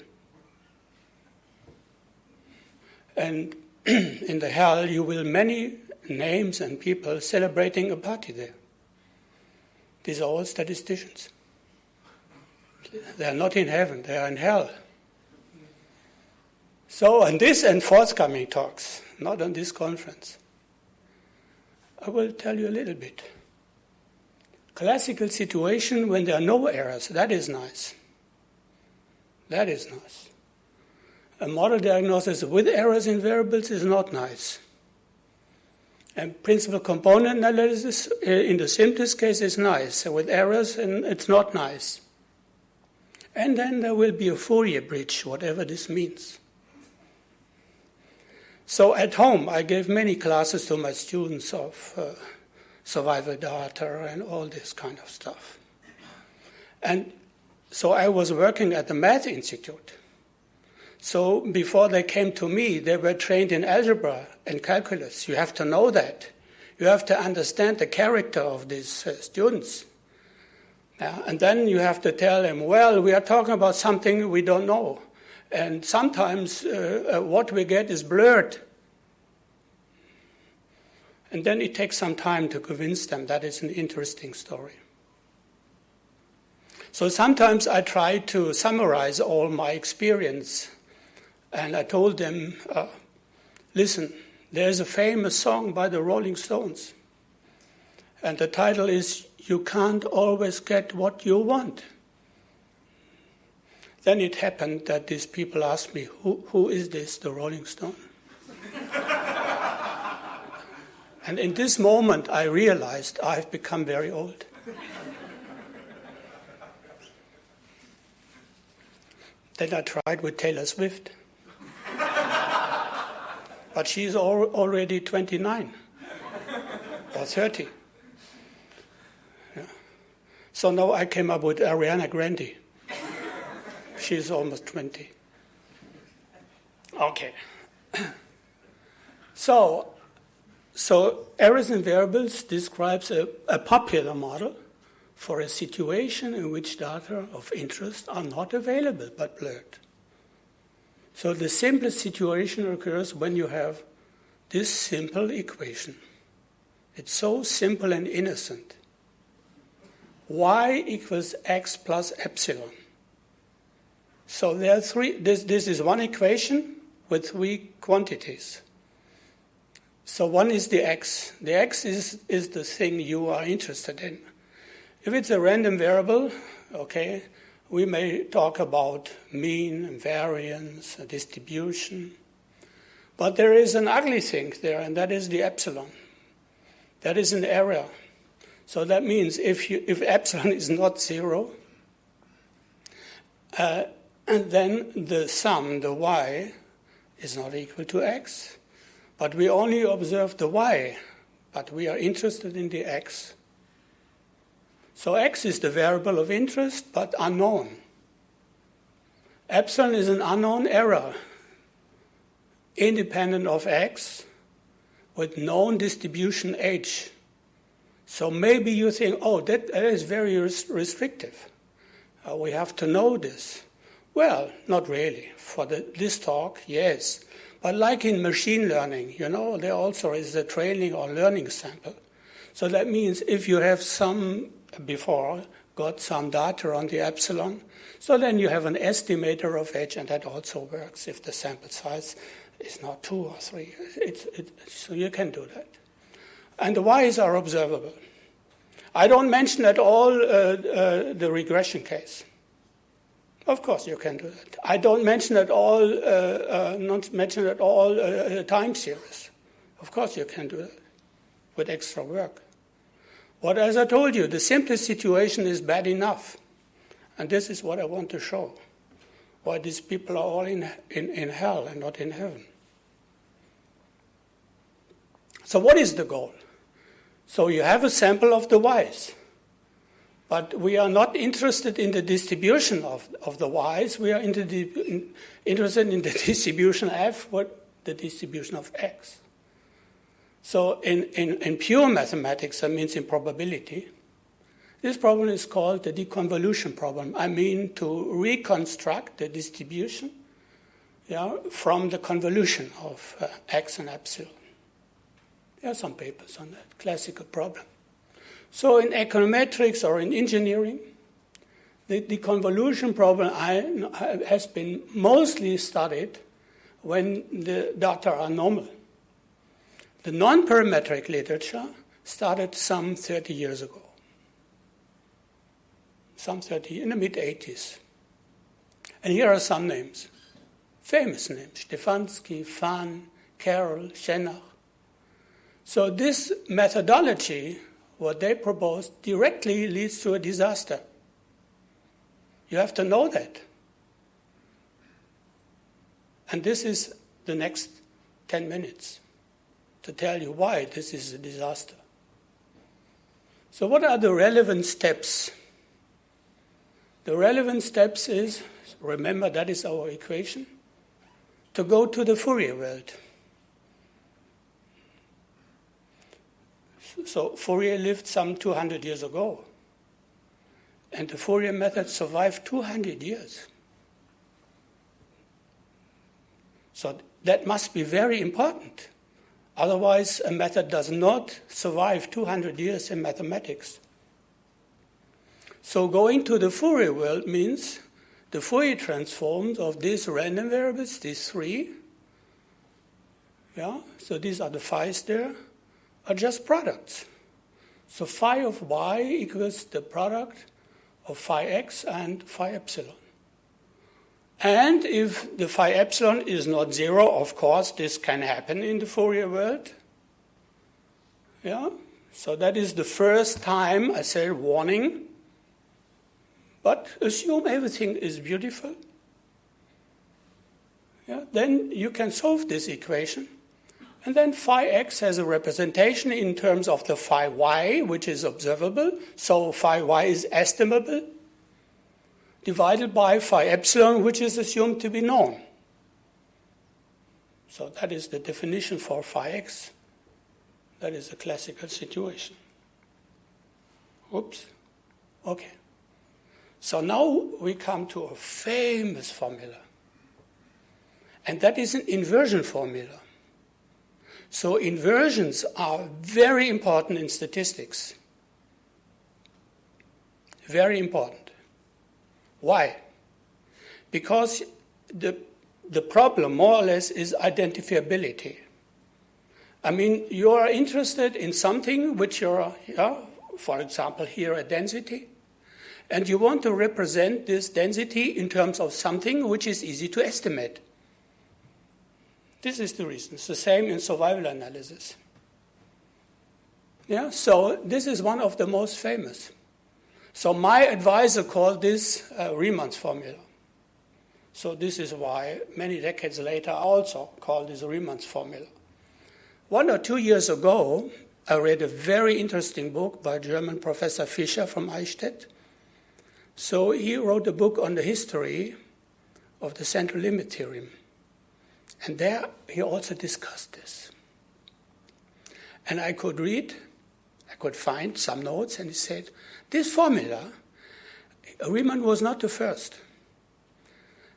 And in the hell, you will many names and people celebrating a party there. These are all statisticians. They are not in heaven, they are in hell. So on this and forthcoming talks, not on this conference, I will tell you a little bit. Classical situation when there are no errors, that is nice. That is nice. A model diagnosis with errors in variables is not nice. And principal component analysis in the simplest case is nice. So with errors, and it's not nice. And then there will be a Fourier bridge, whatever this means. So at home, I gave many classes to my students of survival data and all this kind of stuff. And so I was working at the Math Institute. So before they came to me, they were trained in algebra and calculus. You have to know that. You have to understand the character of these students. And then you have to tell them, well, we are talking about something we don't know. And sometimes what we get is blurred. And then it takes some time to convince them that it's an interesting story. So sometimes I try to summarize all my experience. And I told them, listen, there's a famous song by the Rolling Stones. And the title is, You Can't Always Get What You Want. Then it happened that these people asked me, who is this, the Rolling Stone? And in this moment, I realized I've become very old. Then I tried with Taylor Swift. But she's already 29 or 30. Yeah. So now I came up with Ariana Grande. She's almost 20. Okay. So errors and variables describes a popular model for a situation in which data of interest are not available but blurred. So the simplest situation occurs when you have this simple equation. It's so simple and innocent. Y equals x plus epsilon. So there are three. This is one equation with three quantities. So one is the x. The x is the thing you are interested in. If it's a random variable, okay, we may talk about mean, variance, distribution. But there is an ugly thing there, and that is the epsilon. That is an error. So that means if epsilon is not 0, and then the sum, the y, is not equal to x. But we only observe the y, but we are interested in the x. So x is the variable of interest, but unknown. Epsilon is an unknown error, independent of x, with known distribution h. So maybe you think, oh, that is very restrictive. We have to know this. Well, not really. For this talk, yes. But like in machine learning, there also is a training or learning sample. So that means if you have got some data on the epsilon, so then you have an estimator of H, and that also works if the sample size is not 2 or 3. So you can do that. And the Y's are observable. I don't mention at all the regression case. Of course, you can do that. I don't mention at all, time series. Of course, you can do that with extra work. But as I told you, the simplest situation is bad enough. And this is what I want to show. Why these people are all in hell and not in heaven. So what is the goal? So you have a sample of the Y's. But we are not interested in the distribution of the Y's. We are interested in the distribution F, the distribution of X. So in pure mathematics, that means in probability, this problem is called the deconvolution problem. I mean to reconstruct the distribution from the convolution of X and epsilon. There are some papers on that, classical problem. So in econometrics or in engineering, the deconvolution problem has been mostly studied when the data are normal. The non-parametric literature started some 30 years ago. In the mid-80s. And here are some names. Famous names. Stefanski, Fahn, Carroll, Schenach. So this methodology, what they propose, directly leads to a disaster. You have to know that. And this is the next 10 minutes to tell you why this is a disaster. So what are the relevant steps? The relevant steps is, remember that is our equation, to go to the Fourier world. So Fourier lived some 200 years ago. And the Fourier method survived 200 years. So that must be very important. Otherwise, a method does not survive 200 years in mathematics. So going to the Fourier world means the Fourier transforms of these random variables, these 3. So these are the phi's there, are just products. So phi of y equals the product of phi x and phi epsilon. And if the phi epsilon is not 0, of course, this can happen in the Fourier world. So that is the first time I say warning. But assume everything is beautiful. Then you can solve this equation. And then phi x has a representation in terms of the phi y, which is observable. So phi y is estimable, divided by phi epsilon, which is assumed to be known. So that is the definition for phi x. That is a classical situation. Oops. Okay. So now we come to a famous formula. And that is an inversion formula. So inversions are very important in statistics. Very important. Why? Because the problem, more or less, is identifiability. I mean, you are interested in something which you're, for example, here a density, and you want to represent this density in terms of something which is easy to estimate. This is the reason. It's the same in survival analysis. So this is one of the most famous. So my advisor called this Riemann's formula. So this is why many decades later I also called this Riemann's formula. 1 or 2 years ago, I read a very interesting book by German Professor Fischer from Eichstätt. So he wrote a book on the history of the central limit theorem. And there he also discussed this. And I could find some notes, and he said, this formula, Riemann was not the first.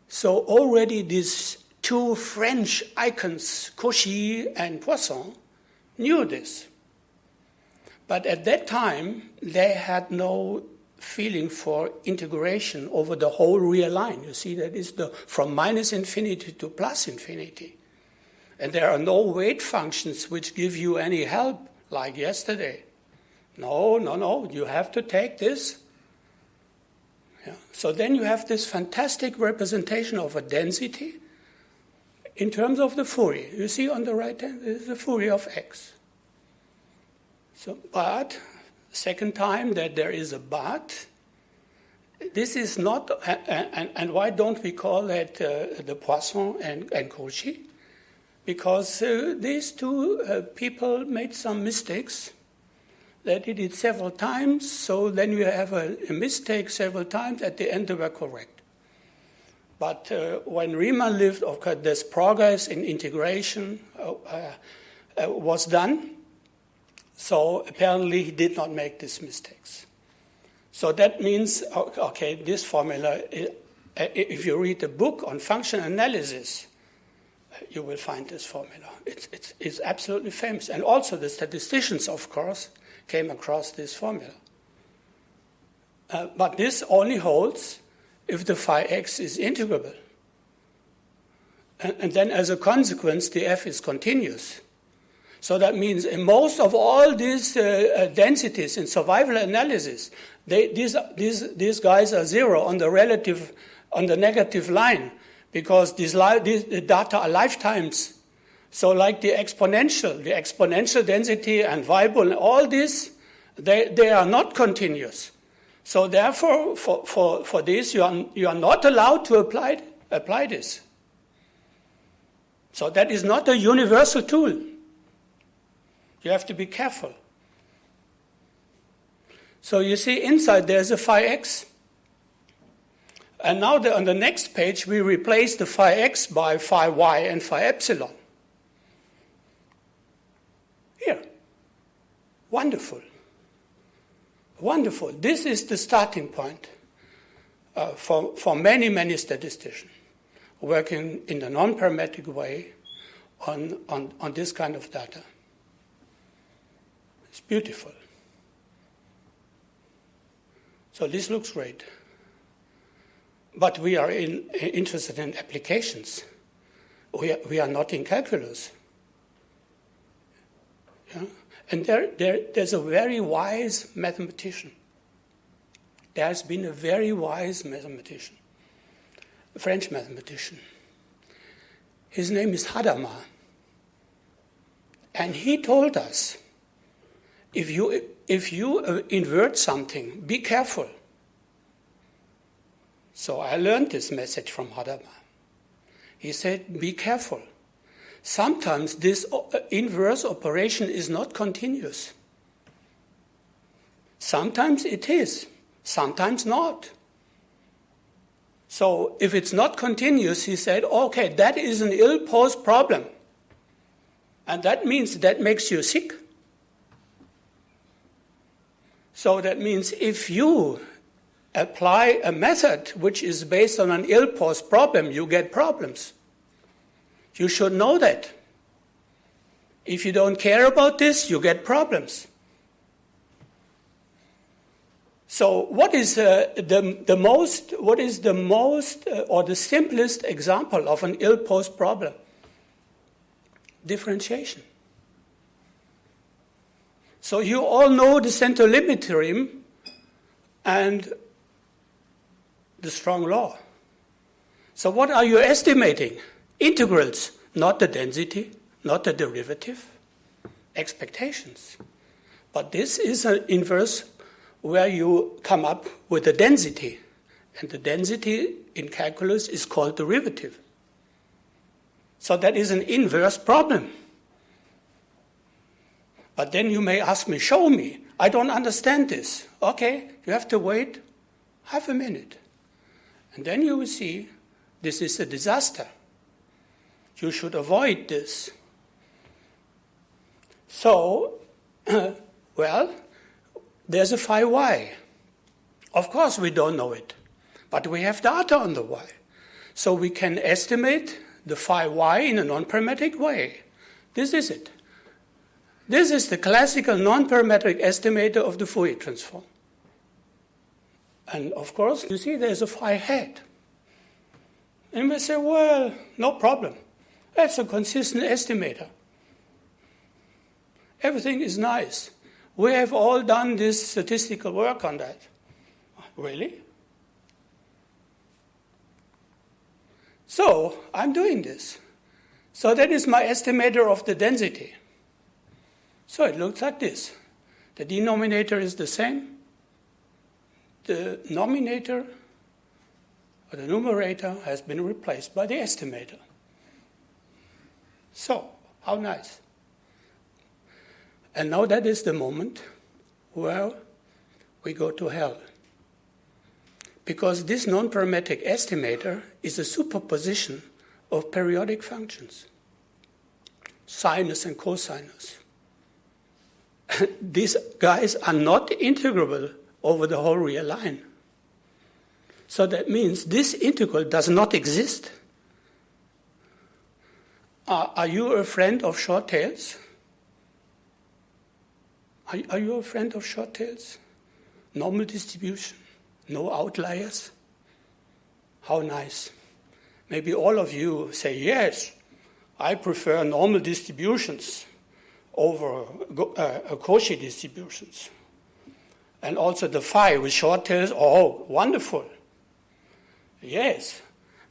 So already this two French icons, Cauchy and Poisson, knew this. But at that time, they had no feeling for integration over the whole real line. You see, that is from minus infinity to plus infinity. And there are no weight functions which give you any help, like yesterday. No, you have to take this. Yeah. So then you have this fantastic representation of a density in terms of the Fourier. You see on the right hand, this is the Fourier of x. So, but, second time that there is a but, this is not, and why don't we call it the Poisson and Cauchy? Because these two people made some mistakes. They did it several times, so then you have a mistake several times. At the end, they were correct. But when Riemann lived, of course, this progress in integration was done. So apparently he did not make these mistakes. So that means, okay, this formula, if you read the book on function analysis, you will find this formula. It's absolutely famous. And also the statisticians, of course, came across this formula. But this only holds if the phi x is integrable. And then as a consequence, the f is continuous. So that means in most of all these densities in survival analysis, these guys are zero on the negative line, because these data are lifetimes. So like the exponential density and Weibull and all this, they are not continuous. So therefore, for this, you are not allowed to apply this. So that is not a universal tool. You have to be careful. So you see inside there's a phi x. And now on the next page, we replace the phi x by phi y and phi epsilon. Here. Wonderful. Wonderful. This is the starting point for many, many statisticians working in a non-parametric way on this kind of data. It's beautiful. So this looks great. But we are interested in applications. We are not in calculus. Yeah? And there's a very wise mathematician. There has been a very wise mathematician, a French mathematician. His name is Hadamard. And he told us, if you invert something, be careful. So I learned this message from Hadamard. He said, be careful. Sometimes this inverse operation is not continuous. Sometimes it is, sometimes not. So if it's not continuous, he said, okay, that is an ill-posed problem. And that means that makes you sick. So that means if you apply a method which is based on an ill-posed problem, you get problems. You should know that. If you don't care about this, you get problems. So what is the simplest example of an ill-posed problem? Differentiation. So you all know the center limit theorem and the strong law. So what are you estimating? Integrals, not the density, not the derivative, expectations. But this is an inverse where you come up with a density. And the density in calculus is called derivative. So that is an inverse problem. But then you may ask me, show me. I don't understand this. Okay, you have to wait half a minute. And then you will see this is a disaster. You should avoid this. So, well, there's a phi y. Of course we don't know it, but we have data on the y. So we can estimate the phi y in a non-parametric way. This is it. This is the classical non-parametric estimator of the Fourier transform. And of course, you see there's a phi hat. And we say, well, no problem. That's a consistent estimator. Everything is nice. We have all done this statistical work on that. Really? So I'm doing this. So that is my estimator of the density. So it looks like this. The denominator is the same. The nominator or the numerator has been replaced by the estimator. So, how nice. And now that is the moment where we go to hell. Because this non-parametric estimator is a superposition of periodic functions, sinus and cosinus. These guys are not integrable over the whole real line. So that means this integral does not exist. Are you a friend of short tails? Are you a friend of short tails? Normal distribution, no outliers. How nice. Maybe all of you say, yes, I prefer normal distributions over Cauchy distributions. And also the phi with short tails, oh, wonderful. Yes,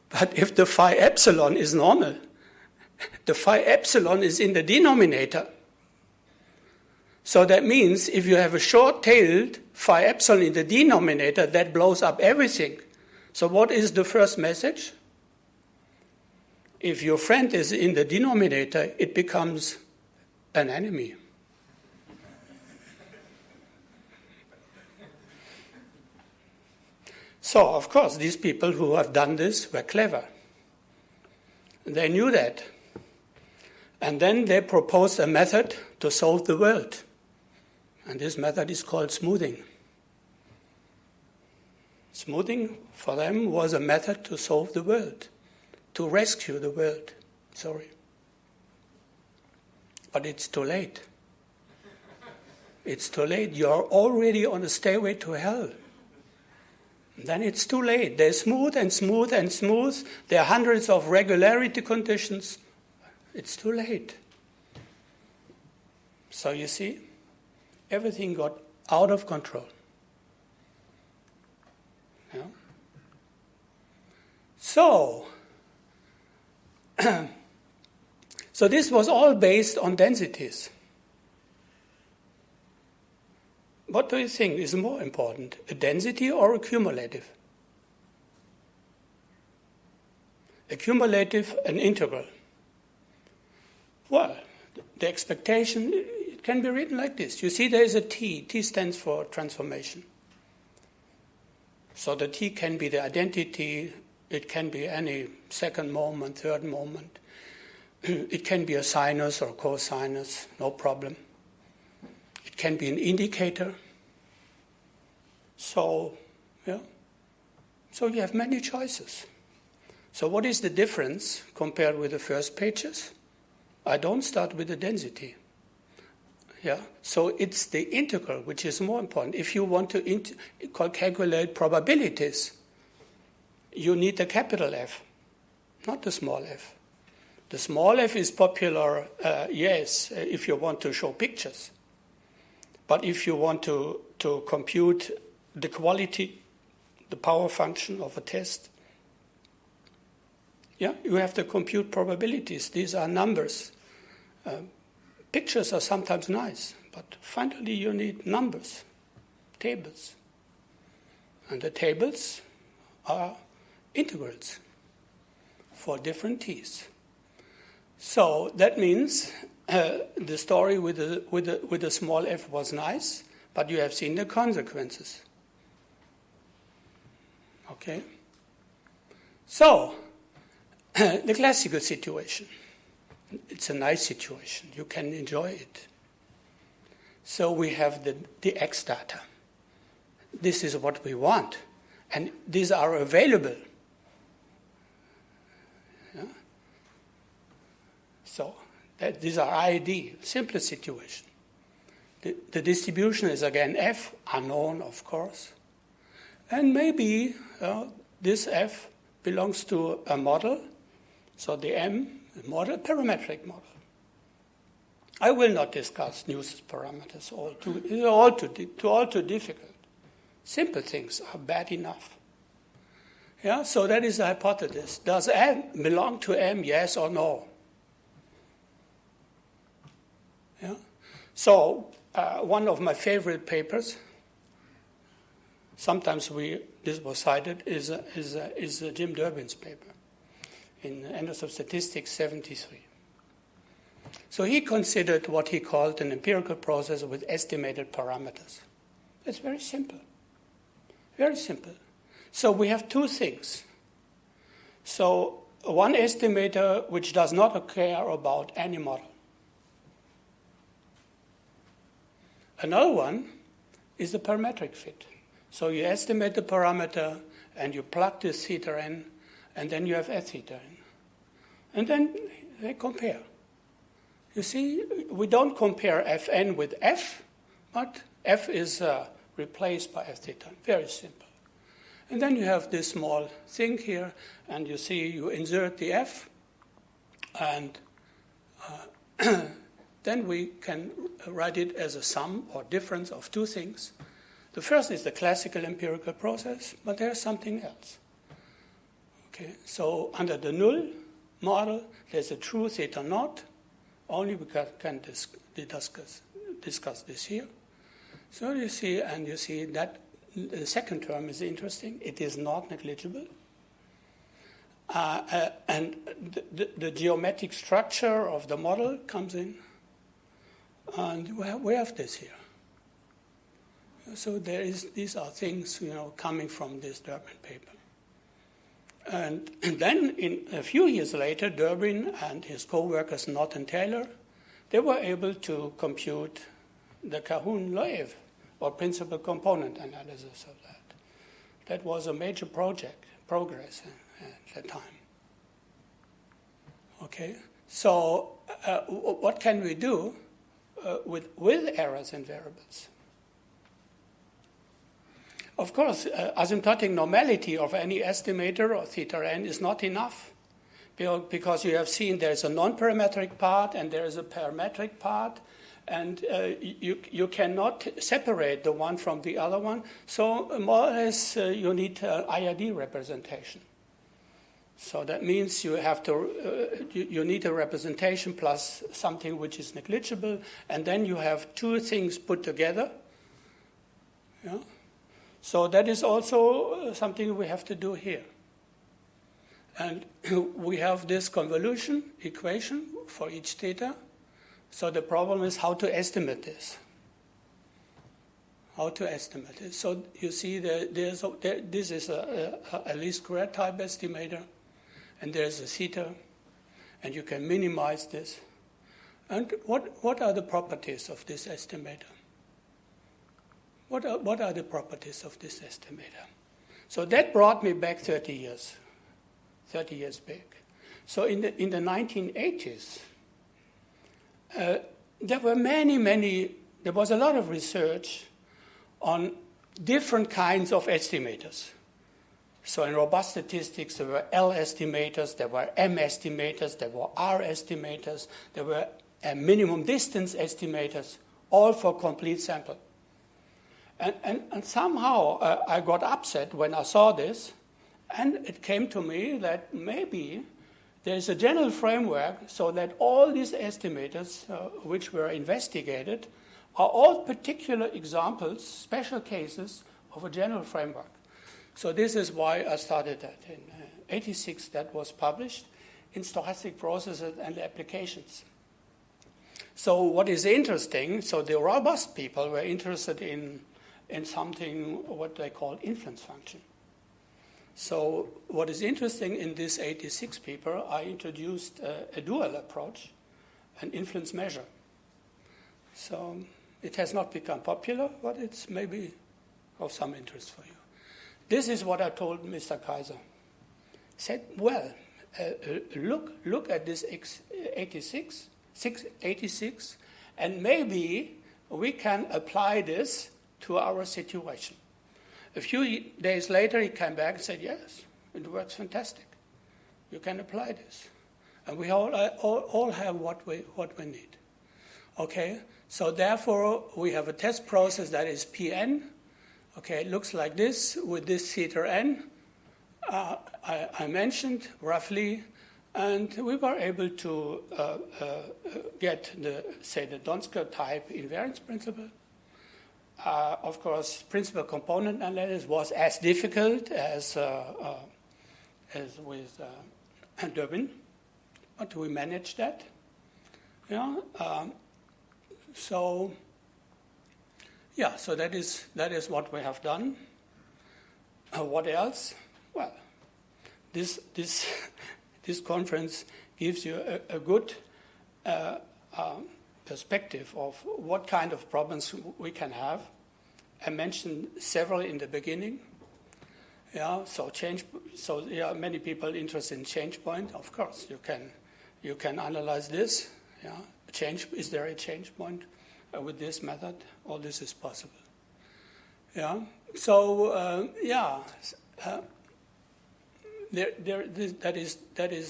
but if the phi epsilon is normal, the phi epsilon is in the denominator. So that means if you have a short-tailed phi epsilon in the denominator, that blows up everything. So what is the first message? If your friend is in the denominator, it becomes an enemy. So, of course, these people who have done this were clever. They knew that. And then they proposed a method to solve the world. And this method is called smoothing. Smoothing, for them, was a method to solve the world, to rescue the world. Sorry. But it's too late. It's too late. You're already on the stairway to hell. Then it's too late. They're smooth and smooth and smooth. There are hundreds of regularity conditions. It's too late. So you see, everything got out of control. Yeah? So this was all based on densities. What do you think is more important, a density or a cumulative? A cumulative, an integral. Well, the expectation, it can be written like this. You see there is a t. T stands for transformation. So the t can be the identity. It can be any second moment, third moment. It can be a sinus or cosinus, no problem. It can be an indicator. So, yeah. So you have many choices. So what is the difference compared with the first pages? I don't start with the density. Yeah. So it's the integral which is more important. If you want to calculate probabilities, you need a capital F, not the small f. The small f is popular, yes, if you want to show pictures. But if you want to compute the quality, the power function of a test, yeah, you have to compute probabilities. These are numbers. Pictures are sometimes nice, but finally you need numbers, tables. And the tables are integrals for different t's. So that means the story with the small f was nice, but you have seen the consequences. Okay? So, the classical situation. It's a nice situation. You can enjoy it. So we have the X data. This is what we want. And these are available. Yeah? These are ID, simplest situation. The distribution is again F, unknown, of course. And maybe this F belongs to a model, so the M, model, parametric model. I will not discuss Newton's parameters, all too difficult. Simple things are bad enough. Yeah, so that is the hypothesis. Does M belong to M, yes or no? Yeah. So one of my favorite papers, sometimes this was cited, is Jim Durbin's paper in Annals of Statistics 73. So he considered what he called an empirical process with estimated parameters. It's very simple. Very simple. So we have two things. So one estimator which does not care about any model. Another one is the parametric fit. So you estimate the parameter and you plug this theta in, and then you have f theta in. And then they compare. You see, we don't compare Fn with F, but F is replaced by f theta. Very simple. And then you have this small thing here, and you see you insert the F, and then we can write it as a sum or difference of two things. The first is the classical empirical process, but there's something else. Okay, so under the null model, there's a true theta naught. Only we can discuss this here. So you see that the second term is interesting. It is not negligible. And the geometric structure of the model comes in. And we have this here. So these are things, coming from this Durbin paper. And then a few years later, Durbin and his co-workers, Knott and Taylor, they were able to compute the Cahoon-Loew, or principal component analysis of that. That was a major progress at that time. Okay, so what can we do with errors in variables? Of course, asymptotic normality of any estimator or theta n is not enough, because you have seen there's a non-parametric part and there is a parametric part, and you cannot separate the one from the other one. So more or less you need IRD representation. So that means you have to you need a representation plus something which is negligible, and then you have two things put together. Yeah. So that is also something we have to do here. And we have this convolution equation for each theta. So the problem is how to estimate this. How to estimate it. So you see this is a least square type estimator, and there's a theta, and you can minimize this. And what are the properties of this estimator? What are the properties of this estimator? So that brought me back 30 years back. So in the 1980s, there was a lot of research on different kinds of estimators. So in robust statistics, there were L estimators, there were M estimators, there were R estimators, there were minimum distance estimators, all for complete sample. And somehow I got upset when I saw this, and it came to me that maybe there's a general framework so that all these estimators which were investigated are all particular examples, special cases of a general framework. So this is why I started that. In 1986, that was published in Stochastic Processes and Applications. So what is interesting, so the robust people were interested in something what they call influence function. So what is interesting in this 86 paper, I introduced a dual approach, an influence measure. So it has not become popular, but it's maybe of some interest for you. This is what I told Mr. Kaiser. He said, well, look at this 86 86, and maybe we can apply this to our situation. A few days later, he came back and said, yes, it works fantastic. You can apply this. And we all have what we need. Okay? So therefore, we have a test process that is Pn. Okay, it looks like this with this theta n. I mentioned roughly, and we were able to get the Donsker type invariance principle. Of course, principal component analysis was as difficult as with Durbin, but we managed that. So that is what we have done. What else? Well, this conference gives you a good perspective of what kind of problems we can have. I mentioned several in the beginning. Many people interested in change point. Of course, you can analyze this. Is there a change point with this method? All this is possible. That is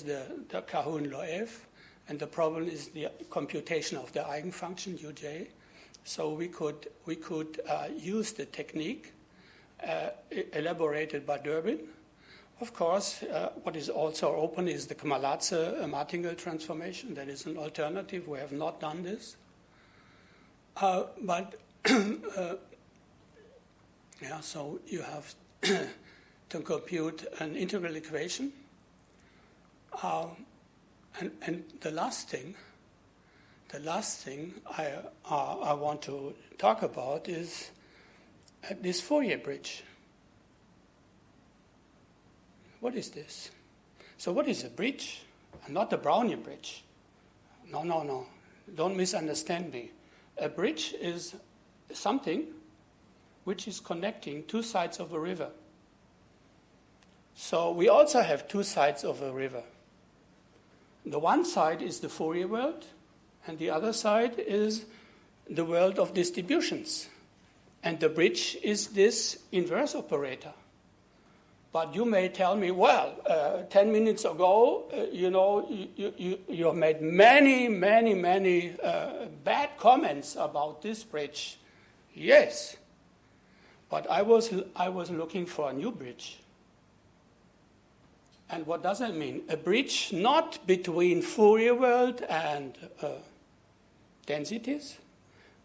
the Cahoon-Loew, and the problem is the computation of the eigenfunction uj. So we could use the technique elaborated by Durbin. Of course, what is also open is the Kmaladze-Martingale transformation. That is an alternative. We have not done this. So you have to compute an integral equation. And the last thing I want to talk about is this Fourier bridge. What is this? So what is a bridge? Not the Brownian bridge. No. Don't misunderstand me. A bridge is something which is connecting two sides of a river. So we also have two sides of a river. The one side is the Fourier world, and the other side is the world of distributions. And the bridge is this inverse operator. But you may tell me, 10 minutes ago, you have made many bad comments about this bridge. Yes, but I was looking for a new bridge. And what does that mean? A bridge not between Fourier world and densities,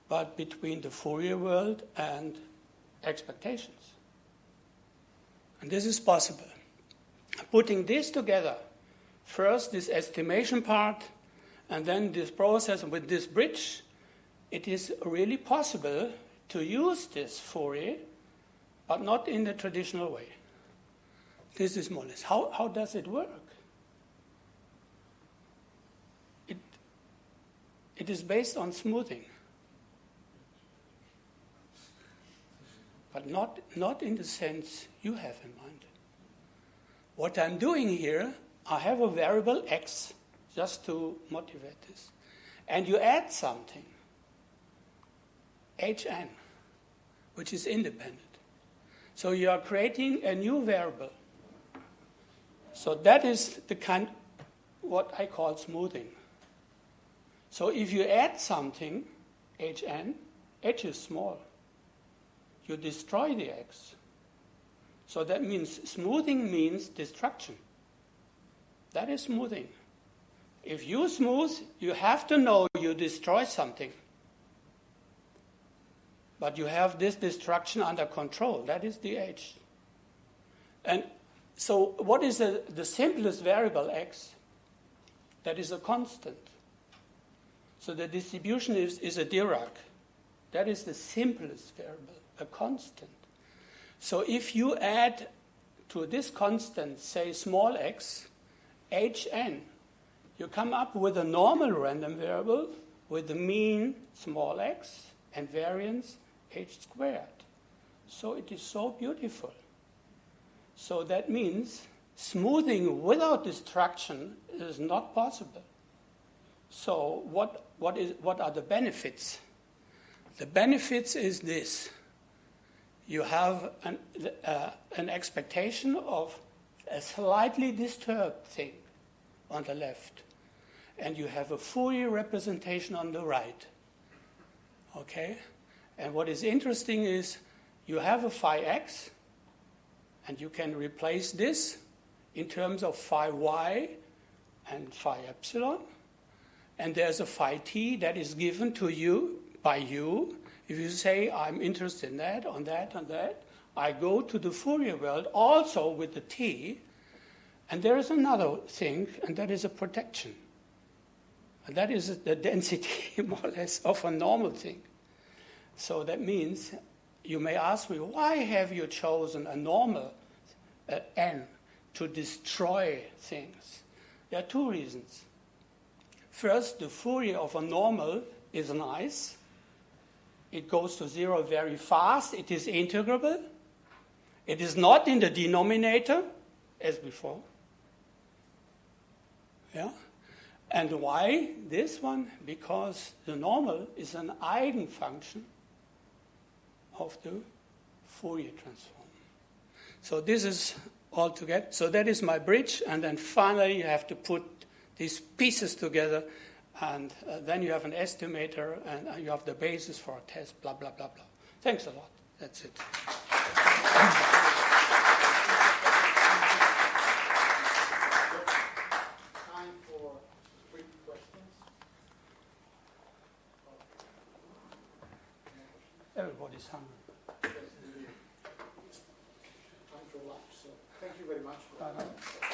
but between the Fourier world and expectations. And this is possible. Putting this together, first this estimation part, and then this process with this bridge, it is really possible to use this Fourier, but not in the traditional way. This is more or less. How does it work? It is based on smoothing, but not in the sense you have in mind. What I'm doing here, I have a variable x, just to motivate this. And you add something, hn, which is independent. So you are creating a new variable. So that is the kind, what I call smoothing. So if you add something, hn, h is small. You destroy the x. So that means smoothing means destruction. That is smoothing. If you smooth, you have to know you destroy something. But you have this destruction under control. That is the h. And so what is the simplest variable, x? That is a constant. So the distribution is a Dirac. That is the simplest variable, a constant. So if you add to this constant, say small x, hn, you come up with a normal random variable with the mean small x and variance h squared. So it is so beautiful. So that means smoothing without destruction is not possible. So what are the benefits? The benefits is this. You have an expectation of a slightly disturbed thing on the left, and you have a Fourier representation on the right. Okay? And what is interesting is you have a phi x, and you can replace this in terms of phi y and phi epsilon. And there's a phi t that is given to you by you. If you say, I'm interested in that, on that, on that, I go to the Fourier world also with the t. And there is another thing, and that is a protection. And that is the density, more or less, of a normal thing. So that means you may ask me, why have you chosen a normal n to destroy things? There are two reasons. First, the Fourier of a normal is nice. It goes to zero very fast. It is integrable. It is not in the denominator, as before. Yeah? And why this one? Because the normal is an eigenfunction of the Fourier transform. So this is all together. So that is my bridge. And then finally you have to put these pieces together. And then you have an estimator, and you have the basis for a test, blah, blah, blah, blah. Thanks a lot. That's it. Time for quick questions. Everybody's hungry. Time for lunch. So thank you very much for that.